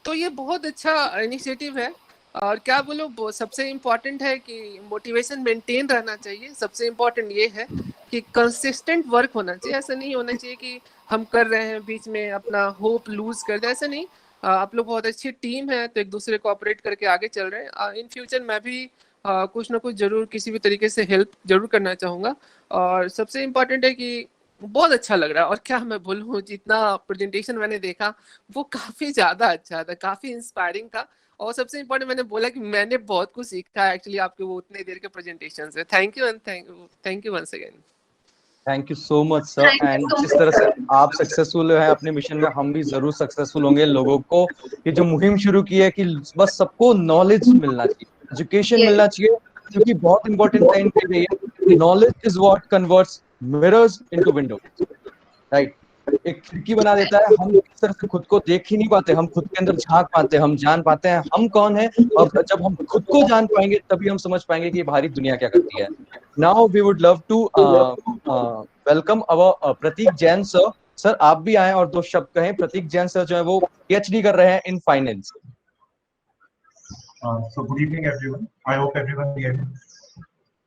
तो ये बहुत अच्छा इनिशिएटिव है, और क्या बोलो, सबसे इम्पॉर्टेंट है कि मोटिवेशन मेंटेन रहना चाहिए। सबसे इम्पॉर्टेंट ये है कि कंसिस्टेंट वर्क होना चाहिए। ऐसा नहीं होना चाहिए कि हम कर रहे हैं बीच में अपना होप लूज कर दे, ऐसा नहीं। आप लोग बहुत अच्छी टीम है, तो एक दूसरे को ऑपरेट करके आगे चल रहे हैं। इन फ्यूचर मैं भी कुछ ना कुछ जरूर किसी भी तरीके से हेल्प जरूर करना चाहूँगा। और सबसे इम्पॉर्टेंट है कि बहुत अच्छा लग रहा है। और क्या मैं बोलूँ, जितना प्रेजेंटेशन मैंने देखा वो काफी ज्यादा अच्छा था, काफी इंस्पायरिंग था। और सबसे इम्पोर्टेंट, मैंने बोला कि मैंने बहुत कुछ सीखा एक्चुअली आपके वो उतने देर के प्रेजेंटेशन से। Thank you and thank you once again. Thank you so much sir. Thank you and so जिस much. तरह से आप सक्सेसफुल हैं अपने मिशन में, हम भी जरूर सक्सेसफुल होंगे। लोगों को ये जो मुहिम शुरू की है कि बस सबको नॉलेज मिलना चाहिए, एजुकेशन Yes. मिलना चाहिए, क्योंकि बहुत इंपॉर्टेंट लाइन कही गई है, knowledge is what converts mirrors into Windows, right. एक खिड़की बना देता है, हम इस तरह से खुद को देख ही नहीं पाते, हम खुद के अंदर झांक पाते हैं, हम जान पाते हैं हम कौन है। और जब हम खुद को जान पाएंगे तभी हम समझ पाएंगे कि ये बाहरी दुनिया क्या करती है। Now we would love to welcome our Prateek Jain sir. Sir आप भी आए और दो शब्द कहें। प्रतीक जैन सर जो है वो PhD कर रहे हैं in finance. So good evening, everyone. I hope everyone hear me.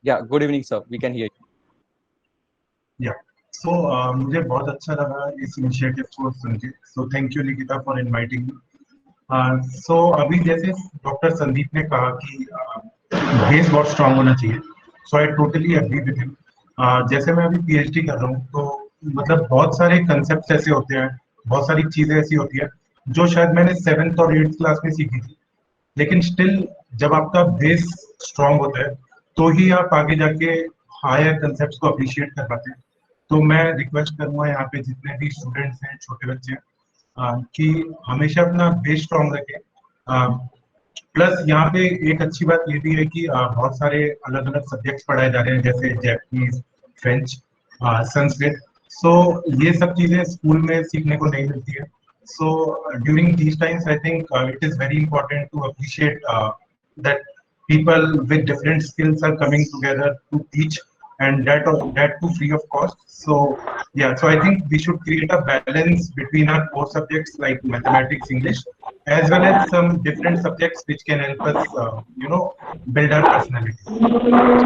Yeah good evening sir, we can hear you. Yeah. So मुझे बहुत अच्छा लगा इस इनिशिएटिव को सुन के. So thank you Nikita for inviting me. So अभी जैसे डॉक्टर संदीप ने कहा कि बेस बहुत स्ट्रांग होना चाहिए. So I totally agree with him. जैसे मैं अभी PhD कर रहा हूँ तो मतलब बहुत सारे कंसेप्ट ऐसे होते हैं, बहुत सारी चीजें ऐसी होती है जो शायद मैंने 7th और 8th क्लास में सीखी थी, लेकिन स्टिल जब आपका बेस स्ट्रांग होता है तो ही आप आगे जाके हायर कंसेप्ट्स को अप्रिशिएट कर पाते हैं. तो मैं रिक्वेस्ट करूंगा यहाँ पे जितने भी स्टूडेंट्स हैं, छोटे बच्चे हैं, कि हमेशा अपना बेस स्ट्रांग रखें. प्लस यहाँ पे एक अच्छी बात ये भी है कि बहुत सारे अलग अलग सब्जेक्ट्स पढ़ाए जा रहे हैं, जैसे जैपनीज, फ्रेंच, संस्कृत. सो ये सब चीजें स्कूल में सीखने को नहीं मिलती है. So during these times, I think it is very important to appreciate that people with different skills are coming together to teach, and that too free of cost. So yeah, so I think we should create a balance between our core subjects like mathematics, English, as well as some different subjects which can help us, build our personality.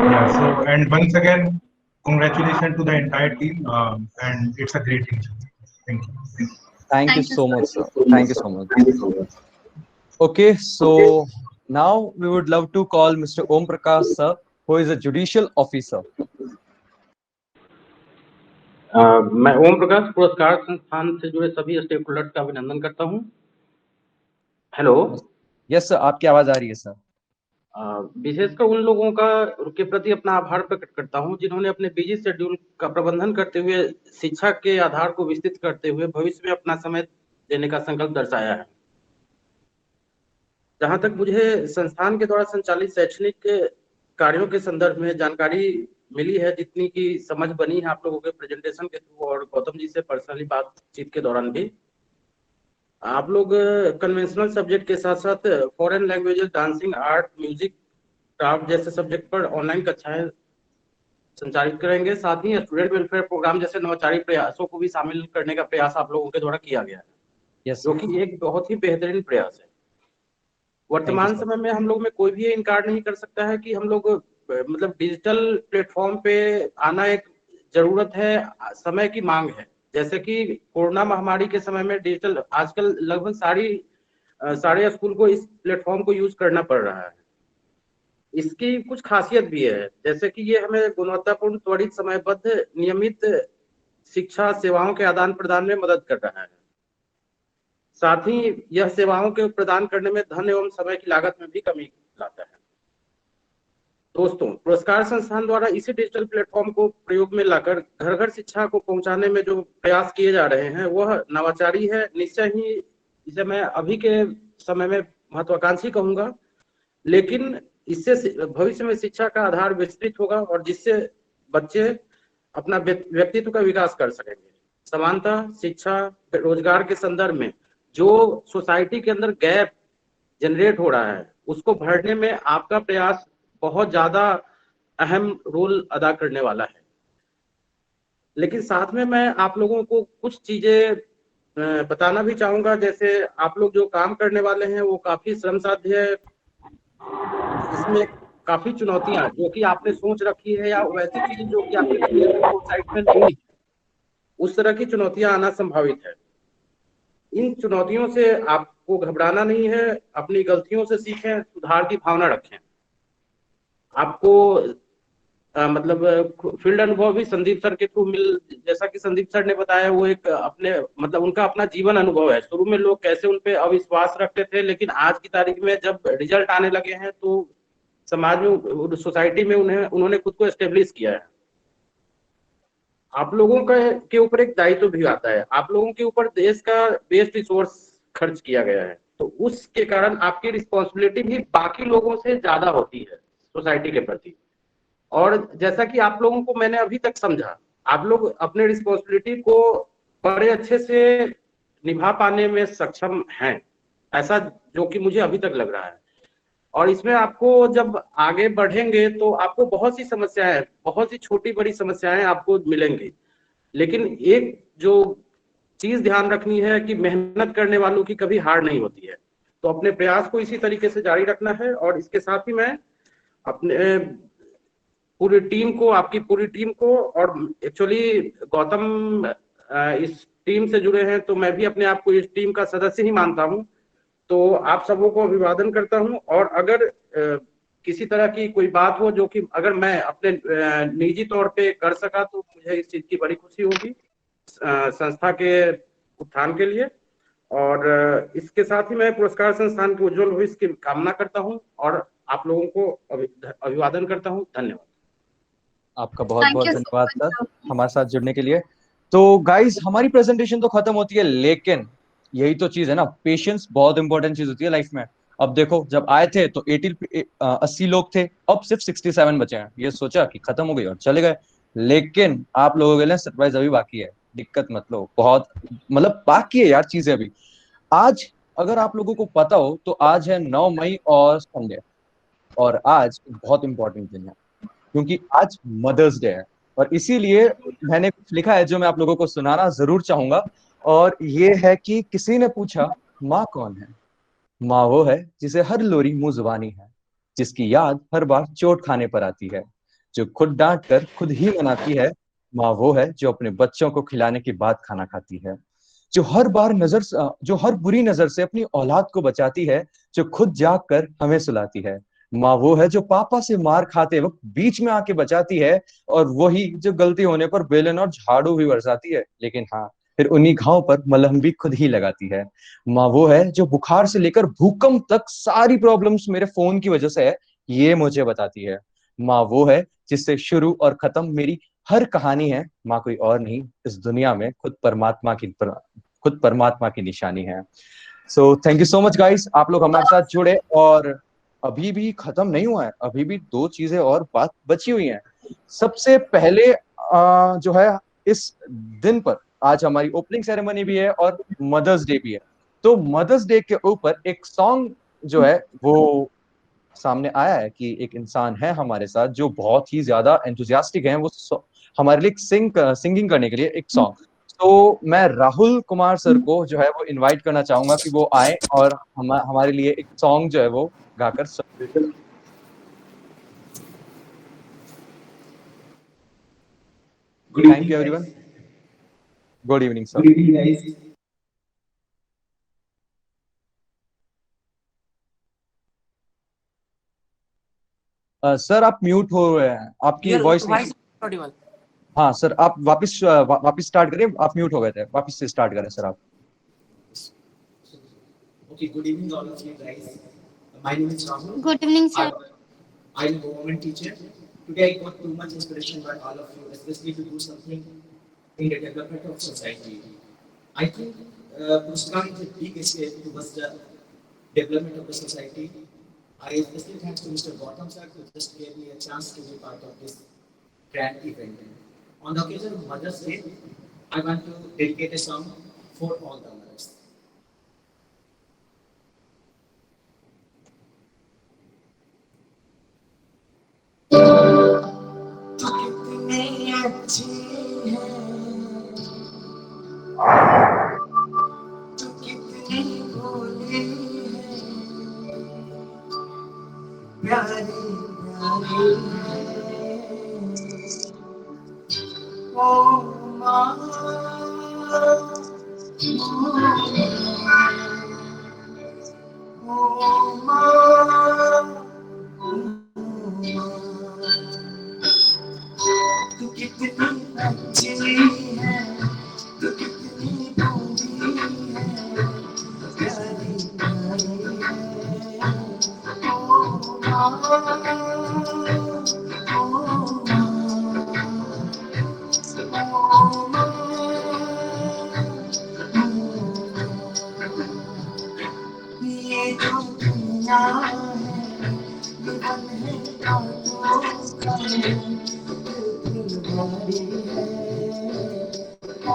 Yeah. So and once again, congratulations to the entire team, and it's a great initiative. Thank you. Thank you Thank you, so sir. much sir. Thank you so much. Okay, so now we would love to call Mr. Om Prakash sir, who is a judicial officer. मैं ओम प्रकाश पुरस्कार संस्थान से जुड़े सभी stake holders का अभिनंदन करता हूं. हेलो. यस सर, आपकी आवाज आ रही है सर. विशेषकर उन लोगों के प्रति अपना आभार प्रकट करता हूं जिन्होंने अपने बिजी शेड्यूल का प्रबंधन करते हुए शिक्षा के आधार को विस्तृत करते हुए भविष्य में अपना समय देने का संकल्प दर्शाया है. जहां तक मुझे संस्थान के द्वारा संचालित शैक्षणिक कार्यों के संदर्भ में जानकारी मिली है, जितनी की समझ बनी है आप लोगों के प्रेजेंटेशन के थ्रू और गौतम जी से पर्सनली बातचीत के दौरान भी, आप लोग कन्वेंशनल सब्जेक्ट के साथ साथ foreign languages, dancing, art, music, craft जैसे सब्जेक्ट पर ऑनलाइन कक्षाएं संचालित करेंगे. साथ ही स्टूडेंट वेलफेयर प्रोग्राम जैसे नवाचारी प्रयासों को भी शामिल करने का प्रयास आप लोगों के द्वारा किया गया है. यस, जो कि एक बहुत ही बेहतरीन प्रयास है. वर्तमान समय में हम लोग में कोई भी ये इनकार नहीं कर सकता है कि हम लोग मतलब डिजिटल प्लेटफॉर्म पे आना एक जरूरत है, समय की मांग है. जैसे कि कोरोना महामारी के समय में डिजिटल आजकल लगभग सारे स्कूल को इस प्लेटफॉर्म को यूज करना पड़ रहा है. इसकी कुछ खासियत भी है, जैसे कि ये हमें गुणवत्तापूर्ण, त्वरित, समयबद्ध, नियमित शिक्षा सेवाओं के आदान प्रदान में मदद कर रहा है. साथ ही यह सेवाओं के प्रदान करने में धन एवं समय की लागत में भी कमी लाता है. दोस्तों, पुरस्कार संस्थान द्वारा इसी डिजिटल प्लेटफॉर्म को प्रयोग में लाकर घर घर शिक्षा को पहुंचाने में जो प्रयास किए जा रहे हैं वह नवाचारी है. निश्चय ही इसे मैं अभी के समय में महत्वाकांक्षी कहूंगा, लेकिन इससे भविष्य में शिक्षा का आधार विस्तृत होगा और जिससे बच्चे अपना व्यक्तित्व का विकास कर सकेंगे. समानता, शिक्षा, रोजगार के संदर्भ में जो सोसाइटी के अंदर गैप जनरेट हो रहा है उसको भरने में आपका प्रयास बहुत ज्यादा अहम रोल अदा करने वाला है. लेकिन साथ में मैं आप लोगों को कुछ चीजें बताना भी चाहूंगा. जैसे आप लोग जो काम करने वाले हैं वो काफी श्रम साध्य है. इसमें काफी चुनौतियां जो कि आपने सोच रखी है या वैसी चीजें जो कि आपके साइट में नहीं, उस तरह की चुनौतियां आना संभावित है. इन चुनौतियों से आपको घबराना नहीं है. अपनी गलतियों से सीखें, सुधार की भावना रखें. आपको मतलब फील्ड अनुभव भी संदीप सर के थ्रू मिल, जैसा कि संदीप सर ने बताया, वो एक अपने मतलब उनका अपना जीवन अनुभव है। शुरू में लोग कैसे उन पे अविश्वास रखते थे, लेकिन आज की तारीख में जब रिजल्ट आने लगे हैं तो समाज में, सोसाइटी में उन्होंने खुद को एस्टेब्लिश किया है। आप लोगों के ऊपर एक दायित्व भी आता है, आप लोगों के ऊपर देश का बेस्ट रिसोर्स खर्च किया गया है, तो उसके कारण आपकी रिस्पॉन्सिबिलिटी भी बाकी लोगों से ज्यादा होती है सोसाइटी के प्रति। और जैसा कि आप लोगों को मैंने अभी तक समझा, आप लोग अपने रिस्पॉन्सिबिलिटी को बड़े अच्छे से निभा पाने में सक्षम हैं, ऐसा जो कि मुझे अभी तक लग रहा है। और इसमें आपको जब आगे बढ़ेंगे तो आपको बहुत सी समस्याएं, बहुत सी छोटी बड़ी समस्याएं आपको मिलेंगी, लेकिन एक जो चीज ध्यान रखनी है कि मेहनत करने वालों की कभी हार नहीं होती है। तो अपने प्रयास को इसी तरीके से जारी रखना है। और इसके साथ ही मैं अपने पूरी टीम को, आपकी पूरी टीम को, और एक्चुअली गौतम इस टीम से जुड़े हैं तो मैं भी अपने आप को इस टीम का सदस्य ही मानता हूं। तो आप सबों को अभिवादन करता हूं। और अगर किसी तरह की कोई बात हो जो कि अगर मैं अपने निजी तौर पे कर सका तो मुझे इस चीज की बड़ी खुशी होगी संस्था के उत्थान के लिए। और इसके साथ ही मैं पुरस्कार संस्थान के उज्जवल भविष्य की कामना करता हूं और आप लोगों को अभिवादन करता हूं। धन्यवाद। आपका बहुत Thank बहुत you so धन्यवाद much, सर sir. हमारे साथ जुड़ने के लिए। तो गाइस, हमारी प्रेजेंटेशन तो खत्म होती है, लेकिन यही तो चीज है ना, पेशेंस बहुत इंपॉर्टेंट चीज होती है लाइफ में। अब देखो, जब आए थे तो 80 लोग थे, अब सिर्फ 67 बचे हैं। ये सोचा कि खत्म हो गई और चले गए, लेकिन आप लोगों के लिए सरप्राइज अभी बाकी है। दिक्कत मत लो, बहुत मतलब बाकी है यार चीजें अभी। आज अगर आप लोगों को पता हो तो आज है 9 मई और संडे, और आज बहुत इंपॉर्टेंट दिन है क्योंकि आज मदर्स डे है। और इसीलिए मैंने कुछ लिखा है जो मैं आप लोगों को सुनाना जरूर चाहूंगा। और ये है कि किसी ने पूछा, माँ कौन है? माँ वो है जिसे हर लोरी मुंह जुबानी है, जिसकी याद हर बार चोट खाने पर आती है, जो खुद डांट कर खुद ही मनाती है। माँ वो है जो अपने बच्चों को खिलाने के बाद खाना खाती है, जो हर बुरी नजर से अपनी औलाद को बचाती है, जो खुद जाग कर हमें सुलाती है। माँ वो है जो पापा से मार खाते वक्त बीच में आके बचाती है, और वही जो गलती होने पर बेलन और झाड़ू भी बरसाती है, लेकिन हाँ, फिर उन्हीं घाव पर मलहम भी खुद ही लगाती है। माँ वो है जो बुखार से लेकर भूकंप तक सारी प्रॉब्लम्स मेरे फोन की वजह से है, ये मुझे बताती है। माँ वो है जिससे शुरू और खत्म मेरी हर कहानी है। माँ कोई और नहीं, इस दुनिया में खुद परमात्मा की निशानी है। So thank you so much guys, आप लोग हमारे साथ जुड़े। और अभी भी खत्म नहीं हुआ है, अभी भी दो चीजें और बात बची हुई हैं। सबसे पहले जो है, इस दिन पर आज हमारी ओपनिंग सेरेमनी भी है और मदर्स डे भी है। तो मदर्स डे के ऊपर एक सॉन्ग जो है वो सामने आया है कि एक इंसान है हमारे साथ जो बहुत ही ज्यादा एंथुजियास्टिक है, वो हमारे लिए सिंगिंग करने के लिए एक सॉन्ग। तो मैं राहुल कुमार सर को जो है वो इनवाइट करना चाहूंगा कि वो आए और हमारे लिए एक सॉन्ग जो है वो गाकर thank you everyone. Good evening sir. Good evening, guys. Sir आप म्यूट हो रहे हैं, आपकी वॉइस नहीं। हाँ सर, आप वापस स्टार्ट करें, आप म्यूट हो गए थे, वापस से स्टार्ट करें सर आप। Okay, good evening, all of you guys. My name is Rahul. Good evening, sir. I'm a government teacher. Today, I got too much inspiration by all of you, especially to do something in the development of society. I think Puruskar is a big step towards the development of the society. I especially thanks to Mr. Gautam sir who just gave me a chance to be part of this grand event. On the occasion of Mother's Day, I want to dedicate a song for all the mothers. ये जो दुनिया है जीवन है बातों का दिलवारी है ओ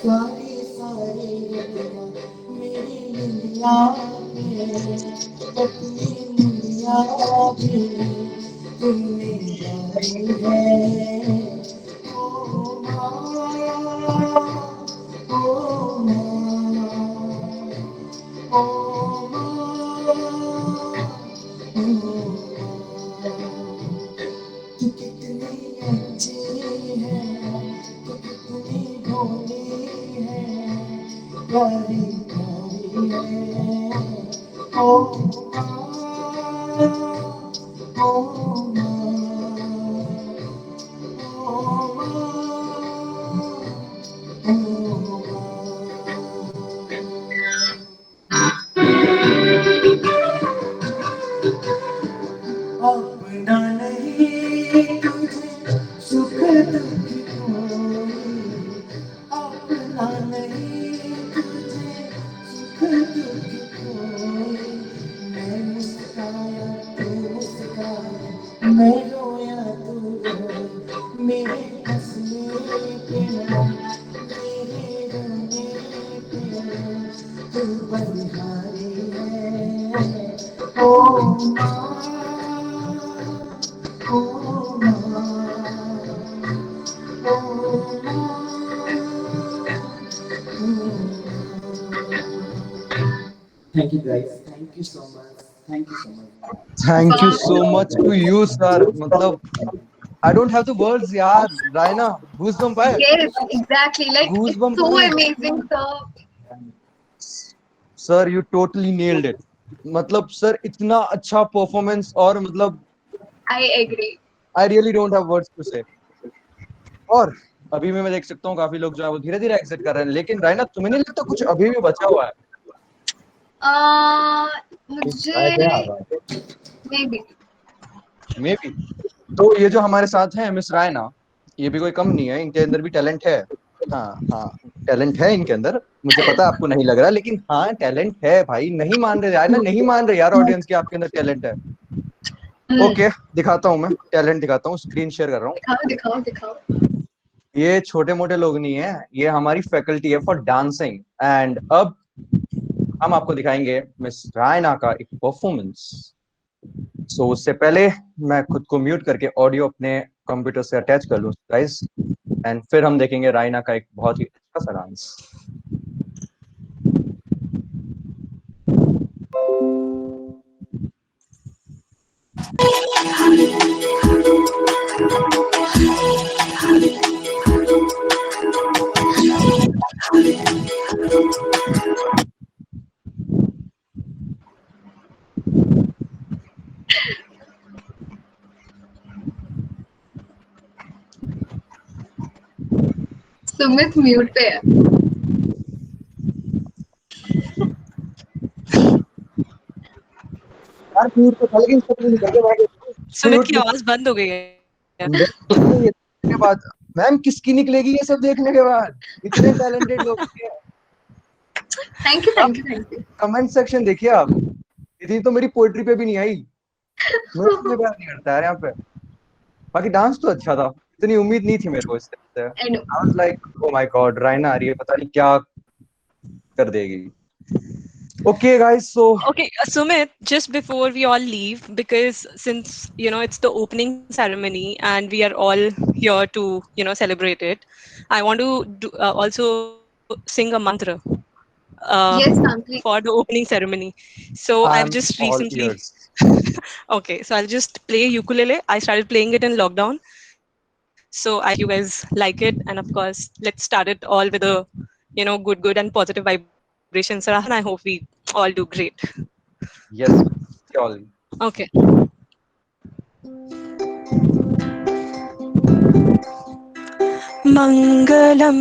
सारी सारी मेरी दुनिया में अपनी दुनिया भी तुमने जानी है ओ माँ ओ तू कितनी अच्छी है तू कितनी भोली है प्यारी प्यारी है ओ अपना नहीं तुझे सुख दुख कोई अपना नहीं तुझे सुख दुख कोई मैं मुस्काया तू मुस्काया मैं रोया तू रोए मेरे हंसने पे मेरे रोने पे तू बलिहारी है ओ माँ Thank you guys. Thank you so much. Thank you so much. Thank you so much to you sir, मतलब I don't have the words यार. रायना, गूज़बम्प आए. Yes, exactly. Like it's Goosebump so आए. amazing, sir. Sir you totally nailed it. मतलब sir इतना अच्छा performance, और मतलब I agree. I really don't have words to say. और अभी मैं देख सकता हूँ काफी लोग जो है वो धीरे धीरे एग्जिट कर रहे हैं, लेकिन रायना तुम्हें नहीं लगता कुछ अभी भी बचा हुआ है? मुझे maybe. May be. तो ये जो हमारे साथ हैं मिस रायना, ये भी कोई कम नहीं है, इनके अंदर भी टैलेंट है. हाँ टैलेंट है इनके अंदर. मुझे पता है आपको नहीं लग रहा, लेकिन हाँ टैलेंट है भाई. नहीं मान रहे यार, ना नहीं मान रहे यार ऑडियंस के आपके अंदर टैलेंट है. ओके दिखाता हूँ, मैं टैलेंट दिखाता हूँ. स्क्रीन शेयर कर रहा हूँ. दिखाओ. ये छोटे मोटे लोग नहीं है, ये हमारी फैकल्टी है फॉर डांसिंग. एंड अब हम आपको दिखाएंगे मिस रायना का एक परफॉर्मेंस. सो उससे पहले मैं खुद को म्यूट करके ऑडियो अपने कंप्यूटर से अटैच कर लूं गाइस, एंड फिर हम देखेंगे रायना का एक बहुत ही अच्छा सा डांस. सुमित म्यूट पे है. यार म्यूट तो था, लेकिन सब निकल के भागे. सुमित की आवाज बंद हो गई है. के बाद मैम किसकी निकलेगी ये सब देखने के बाद? इतने टैलेंटेड लोग हैं. Thank you. कमेंट सेक्शन देखिए आप, इतनी तो मेरी पोएट्री पे भी नहीं आई. मैं इसमें प्यार नहीं करता यार यहाँ पे. बाकी डांस तो अच्छा था, इतनी उम्मीद नहीं थी मेरे को इससे. I was like, oh my God, Raina आ रही है, पता नहीं क्या कर देगी. Okay guys, so okay, Sumit, just before we all leave, because since it's the opening ceremony and we are all here to celebrate it, I want to also sing a mantra Yes, ma'am, please. for the opening ceremony. So I've I'm just all recently. ears. Okay, so I'll just play ukulele. I started playing it in lockdown. So I hope you guys like it, and of course, let's start it all with a, good and positive vibrations, Rahan. I hope we all do great. Yes, all. Okay. Mangalam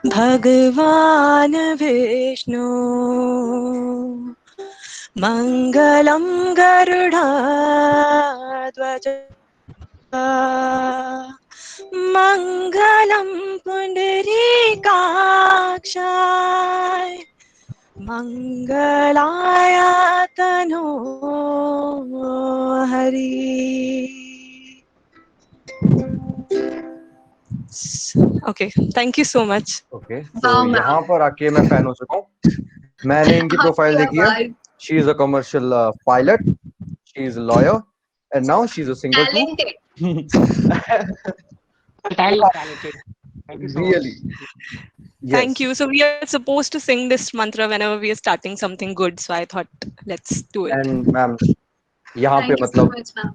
Bhagwan Vishnu Mangalam Garudadvaja Mangalam Pundarikakshay Mangalaya Tano Hari. Okay, thank you so much. Okay, तो Wow, यहाँ ma'am. पर आके मैं fan हो चुका हूँ। मैंने इनकी प्रोफाइल आपकी देखी है। आवाज she is a commercial pilot, she is a lawyer, and now she is a singer too. talented. Talented. Thank you so much. Really, Thank yes. you. So we are supposed to sing this mantra whenever we are starting something good. So I thought, let's do it. And ma'am, यहाँ पे Thank you so मतलब much, ma'am.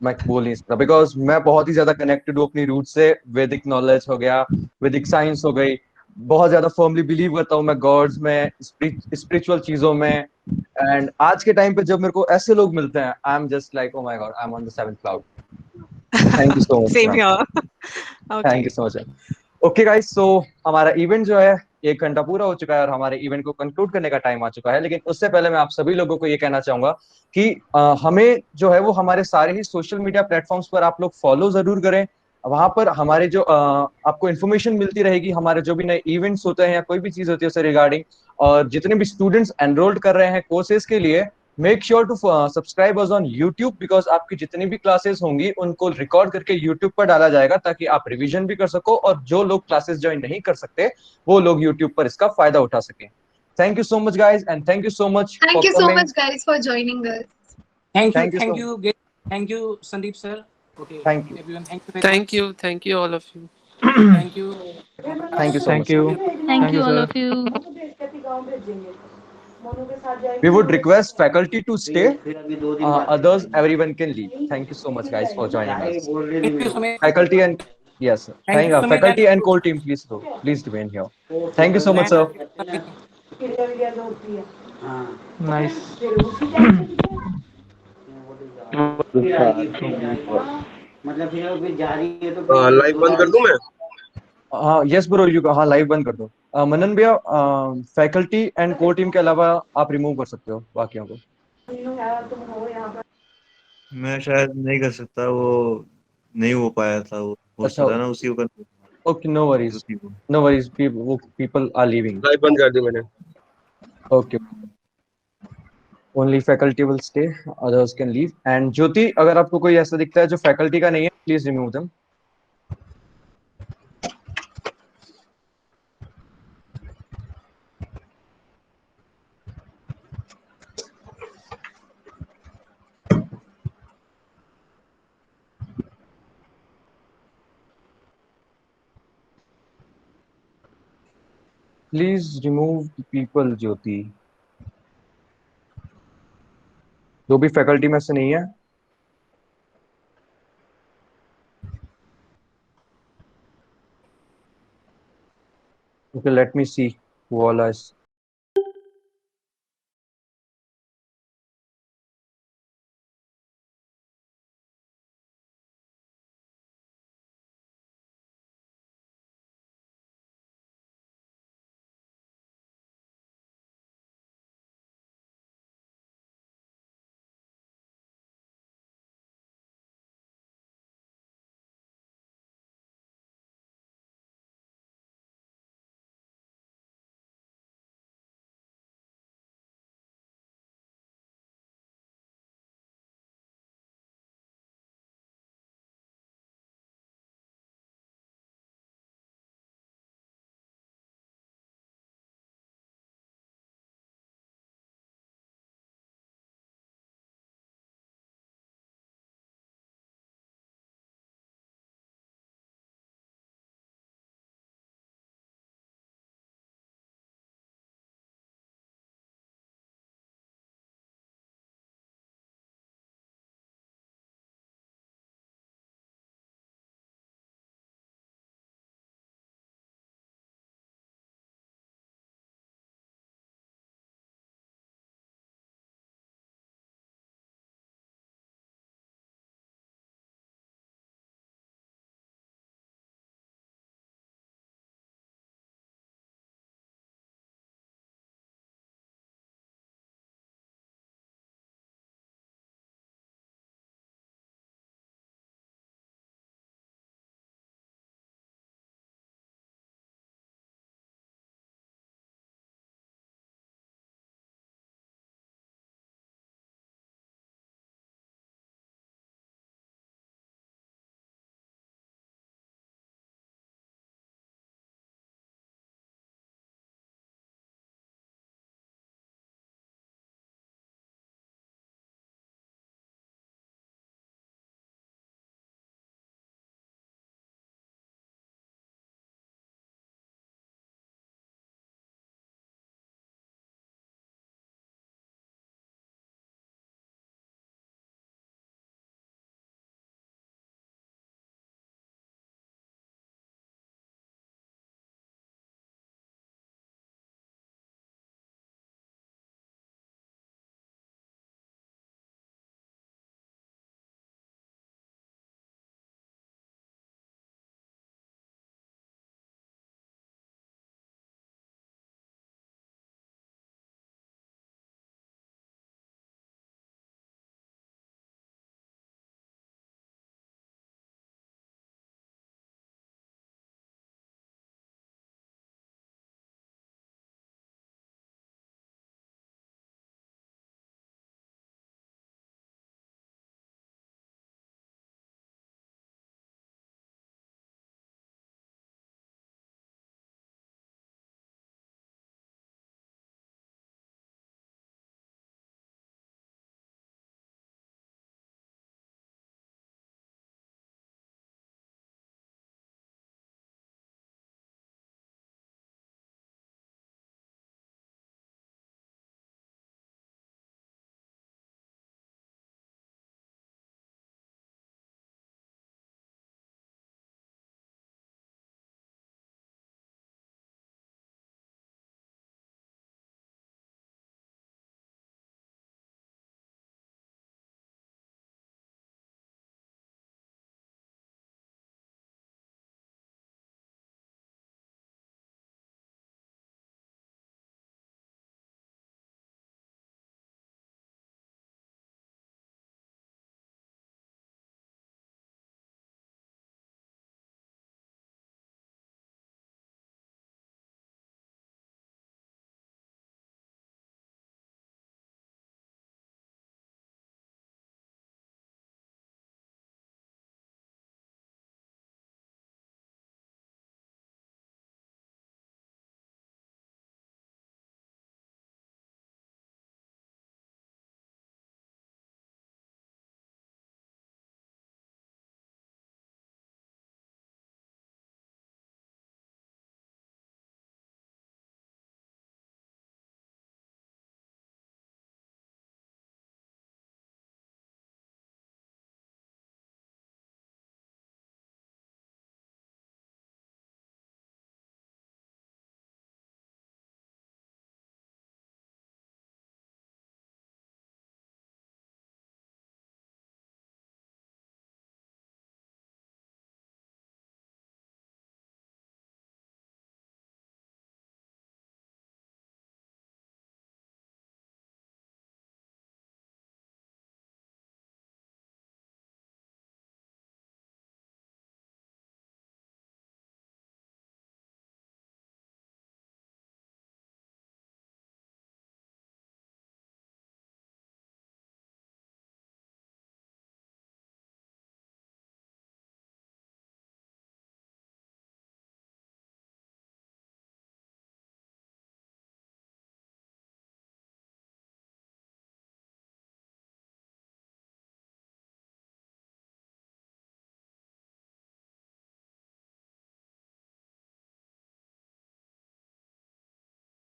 मैं बोल नहीं सकता, because मैं बहुत ही ज्यादा कनेक्टेड हूँ अपनी रूट से। वैदिक नॉलेज हो गया, वैदिक साइंस हो गई, बहुत ज्यादा फर्मली बिलीव करता हूँ मैं गॉड्स में, स्पिरिचुअल चीजों में। एंड आज के टाइम पे जब मेरे को ऐसे लोग मिलते हैं, I am just like oh my God, I am on the seventh cloud. Thank you so much Same ma'am, here. Thank you Okay. So much. Okay guys, so हमारा इवेंट जो है 1 घंटा पूरा हो चुका है और हमारे इवेंट को कंक्लूड करने का टाइम आ चुका है। लेकिन उससे पहले मैं आप सभी लोगों को ये कहना चाहूंगा कि हमें जो है वो हमारे सारे ही सोशल मीडिया प्लेटफॉर्म्स पर आप लोग फॉलो जरूर करें। वहां पर हमारे जो आपको इन्फॉर्मेशन मिलती रहेगी, हमारे जो भी नए इवेंट्स होते हैं या कोई भी चीज होती है उससे रिगार्डिंग। और जितने भी स्टूडेंट्स एनरोल्ड कर रहे हैं कोर्सेज के लिए, make sure to subscribe us on YouTube, because आपकी जितनी भी क्लासेस होंगी उनको रिकॉर्ड करके यूट्यूब पर डाला जाएगा, ताकि आप रिवीजन भी कर सको और जो लोग क्लासेस ज्वाइन नहीं कर सकते वो लोग यूट्यूब पर इसका फायदा उठा सके। Thank you so much guys, and thank you so much Thank for you so coming. much, guys, for joining us. Thank you, thank you thank so you, Gil. Thank you, Sandeep sir. Okay, thank you everyone, thank you very much. Thank you, all of you. Thank you. Thank you so Thank much. you. Thank Thank you, you, all sir. of you. We would request faculty to stay. Others, everyone can leave. Thank you so much, guys, for joining us. Thank you, Sumit. Faculty and yes, sir. Thank you, Sumit. Faculty and core team, please remain here. Thank you so much, And sir. Nice. Live बंद कर दूं मैं? हाँ yes bro, you हाँ live बंद कर दो। मनन भैया, फैकल्टी एंड कोर टीम के अलावा आप रिमूव कर सकते हो बाकियों को। मैं शायद नहीं कर सकता, वो नहीं हो पाया था, वो होस्ट अच्छा, था ना, उसी को ओके, नो वरीज, उसी को नो वरीज, वो पीपल आर लीविंग। लाइव बंद कर दी मैंने। Okay, only faculty will stay, others can leave. And Jyoti, अगर आपको कोई ऐसा दिखता है जो फैकल्टी का नहीं है, please remove them. Please remove people Jyoti, जो भी फैकल्टी में से नहीं है। Okay, let me see who all are